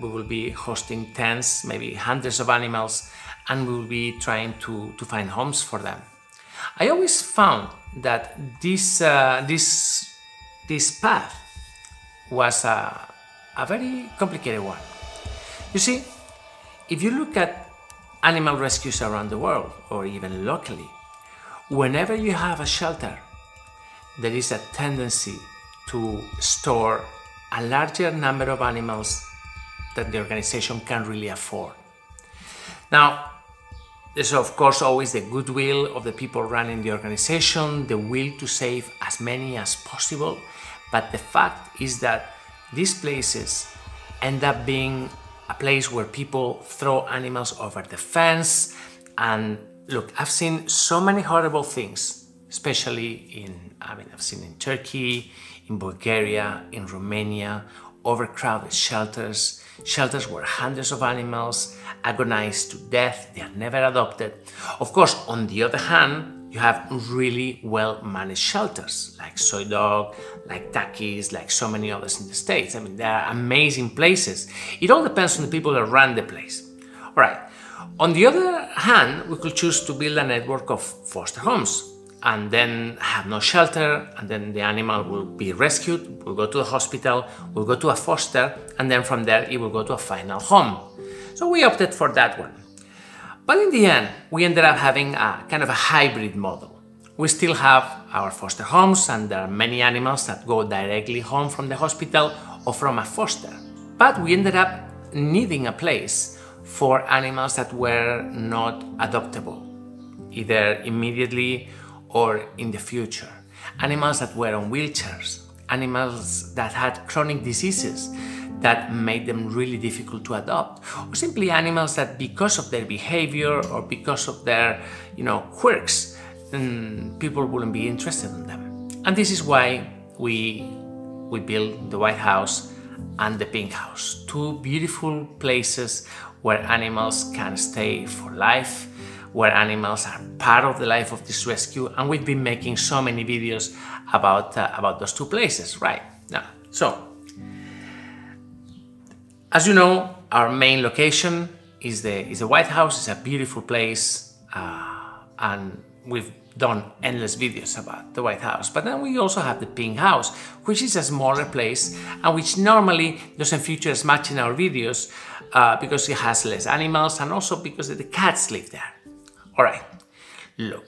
we will be hosting tens, maybe hundreds of animals, and we will be trying to find homes for them. I always found that this path was a very complicated one. You see, if you look at animal rescues around the world, or even locally, whenever you have a shelter, there is a tendency to store a larger number of animals that the organization can really afford. Now, there's of course always the goodwill of the people running the organization, the will to save as many as possible, but the fact is that these places end up being a place where people throw animals over the fence. And look, I've seen so many horrible things, especially I've seen in Turkey, in Bulgaria, in Romania, overcrowded shelters where hundreds of animals agonize to death, they are never adopted. Of course, on the other hand, you have really well-managed shelters like Soy Dog, like Takis, like so many others in the States. I mean, they are amazing places. It all depends on the people that run the place. All right. On the other hand, we could choose to build a network of foster homes and then have no shelter, and then the animal will be rescued, will go to the hospital, will go to a foster, and then from there it will go to a final home. So we opted for that one. But in the end, we ended up having a kind of a hybrid model. We still have our foster homes, and there are many animals that go directly home from the hospital or from a foster. But we ended up needing a place for animals that were not adoptable, either immediately or in the future. Animals that were on wheelchairs, animals that had chronic diseases that made them really difficult to adopt, or simply animals that because of their behavior or because of their, quirks, people wouldn't be interested in them. And this is why we built the White House and the Pink House, two beautiful places where animals can stay for life, where animals are part of the life of this rescue, and we've been making so many videos about those two places right now. So, as you know, our main location is the White House. It's a beautiful place, and we've done endless videos about the White House. But then we also have the Pink House, which is a smaller place and which normally doesn't feature as much in our videos because it has less animals and also because the cats live there. All right, look,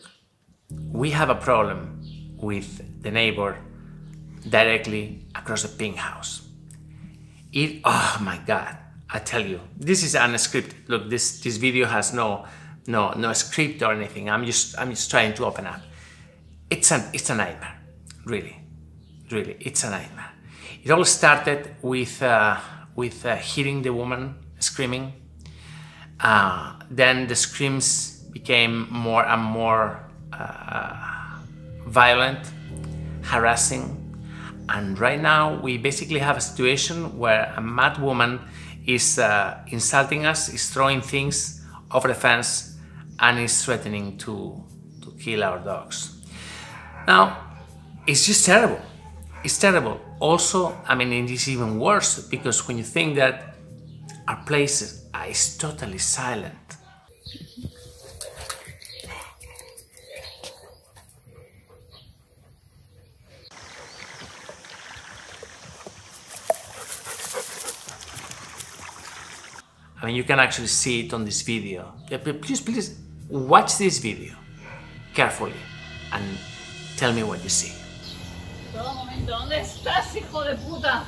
we have a problem with the neighbor directly across the Pink House. Oh my God, I tell you, this is unscripted. Look, this video has no script or anything. I'm just trying to open up. It's a nightmare, really, it's a nightmare. It all started with hearing the woman screaming, Then the screams became more and more violent, harassing, and right now we basically have a situation where a mad woman is insulting us, is throwing things over the fence, and is threatening to kill our dogs. Now, it's just terrible. It's terrible. Also, I mean, it is even worse because when you think that our place is totally silent. I mean, you can actually see it on this video. Please watch this video carefully and tell me what you see. Todo momento, ¿dónde estás, hijo de puta?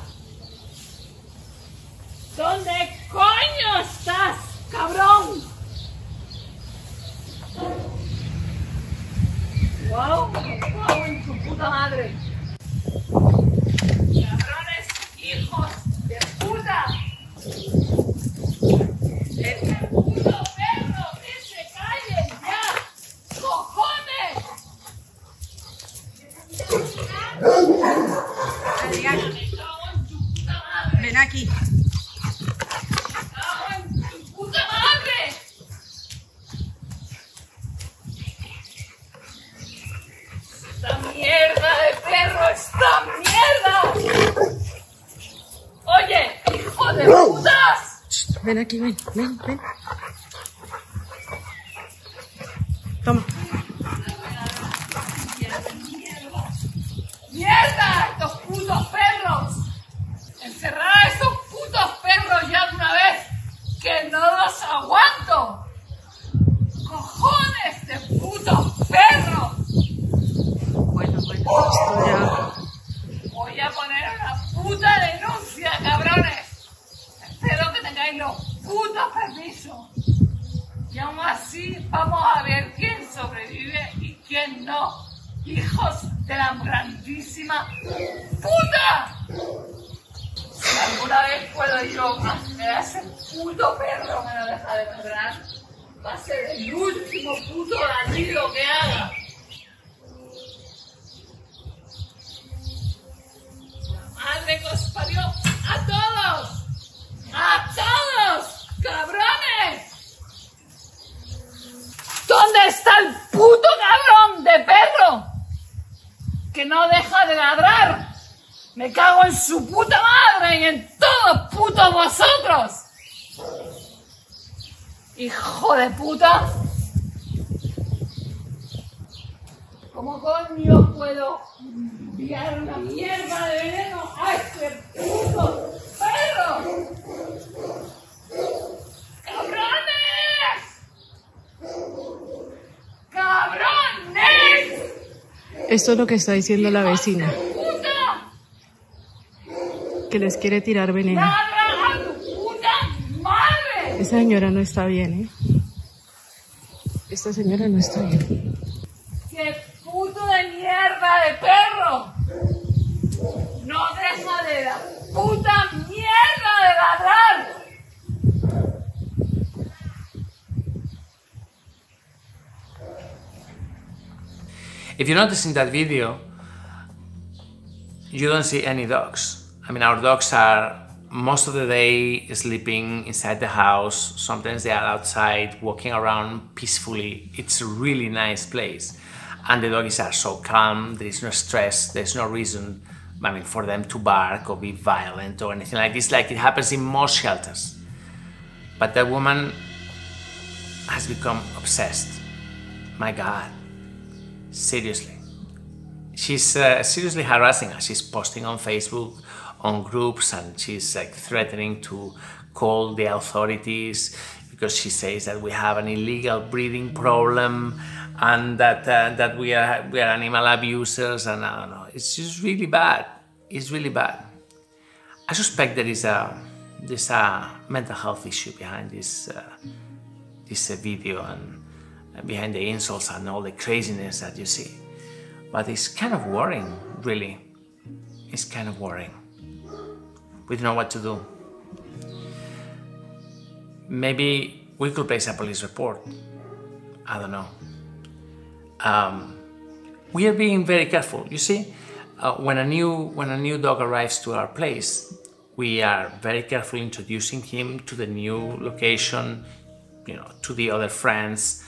¿Dónde coño estás, cabrón? Wow, me cago en tu puta madre. Cabrones, hijos de puta. ¡Este puto perro! ¡Que se callen ya! ¡Cojones! Ven aquí. ¡Me cago en tu puta madre! ¡Esta mierda de perro! ¡Esta mierda! ¡Oye, hijo de putas! Ven aquí, ven. Toma. ¡Mierda! ¡Estos putos perros! ¡Encerrad a estos putos perros ya de una vez! ¡Que no los aguanto! ¡Cojones de putos perros! Bueno, esto ya... Voy a poner una puta denuncia, cabrones. Espero que tengáis los putos permisos. Y aún así vamos a ver quién sobrevive y quién no. ¡Hijos de la grandísima puta! Si alguna vez puedo yo hacer a ese puto perro que no deja de ladrar, va a ser el último puto ladrido que haga. ¡Madre que os parió a todos! ¡A todos! ¡Cabrones! ¿Dónde está el puto cabrón de perro? Que no deja de ladrar. Me cago en su puta madre y en todos putos vosotros. Hijo de puta. ¿Cómo coño puedo enviar una mierda de veneno a este puto perro? ¡Cabrones! ¡Cabrones! Esto es lo que está diciendo la vecina, ¡Puta! que les quiere tirar veneno. ¡Ladra a tu puta madre! Esa señora no está bien, ¿eh? Esta señora no está bien. ¡Qué puto de mierda de perro! ¡No deja de la puta mierda de ladrar! If you notice in that video, you don't see any dogs. I mean, our dogs are most of the day sleeping inside the house. Sometimes they are outside walking around peacefully. It's a really nice place. And the doggies are so calm, there is no stress, there's no reason, I mean, for them to bark or be violent or anything like this, like it happens in most shelters. But that woman has become obsessed. My God. Seriously. She's seriously harassing us. She's posting on Facebook, on groups, and she's like threatening to call the authorities because she says that we have an illegal breeding problem and that we are animal abusers, and I don't know. It's just really bad. It's really bad. I suspect there's a mental health issue behind this video and behind the insults and all the craziness that you see. But it's kind of worrying, really. It's kind of worrying. We don't know what to do. Maybe we could place a police report. I don't know. We are being very careful. You see, when a new dog arrives to our place, we are very carefully introducing him to the new location, to the other friends.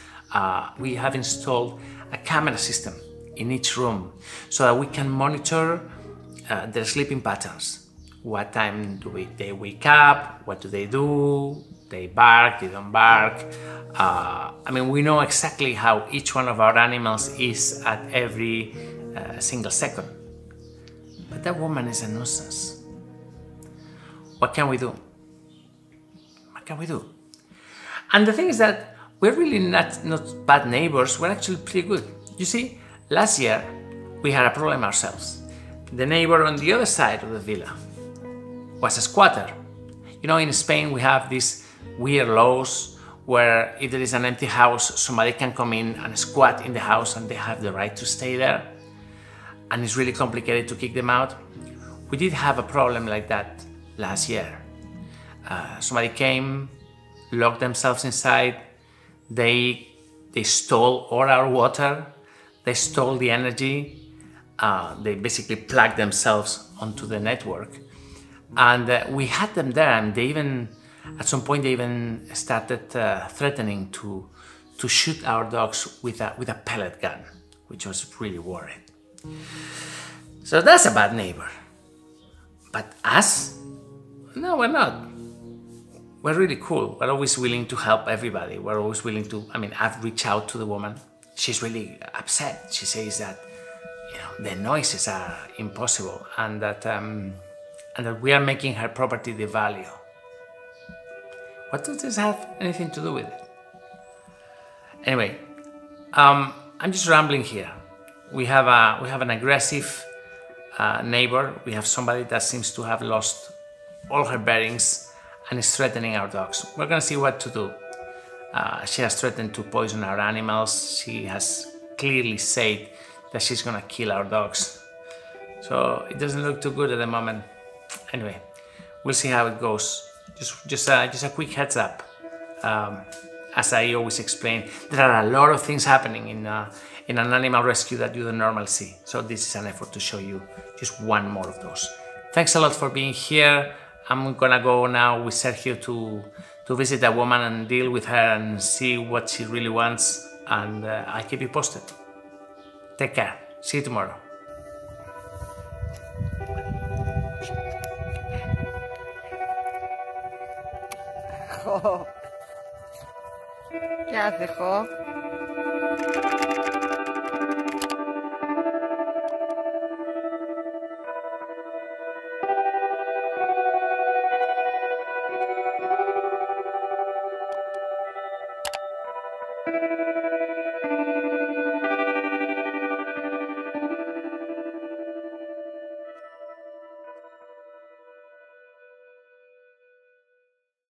We have installed a camera system in each room so that we can monitor their sleeping patterns. What time do they wake up? What do they do? They bark, they don't bark. We know exactly how each one of our animals is at every single second. But that woman is a nuisance. What can we do? What can we do? And the thing is that we're really not bad neighbors, we're actually pretty good. You see, last year we had a problem ourselves. The neighbor on the other side of the villa was a squatter. In Spain we have these weird laws where if there is an empty house, somebody can come in and squat in the house and they have the right to stay there. And it's really complicated to kick them out. We did have a problem like that last year. Somebody came, locked themselves inside, they stole all our water, they stole the energy, they basically plugged themselves onto the network. And we had them there, and they even, at some point, they even started threatening to shoot our dogs with a pellet gun, which was really worrying. So that's a bad neighbor. But us? No, we're not. We're really cool. We're always willing to help everybody. We're always willing to, I've reached out to the woman. She's really upset. She says that, the noises are impossible and that we are making her property devalue. What does this have anything to do with it? Anyway, I'm just rambling here. We have an aggressive neighbor. We have somebody that seems to have lost all her bearings and is threatening our dogs. We're gonna see what to do. She has threatened to poison our animals. She has clearly said that she's gonna kill our dogs. So it doesn't look too good at the moment. Anyway, we'll see how it goes. Just a quick heads up. As I always explain, there are a lot of things happening in an animal rescue that you don't normally see. So this is an effort to show you just one more of those. Thanks a lot for being here. I'm gonna go now with Sergio to visit that woman and deal with her and see what she really wants. And I'll keep you posted. Take care. See you tomorrow. ¿Qué haces, Jo?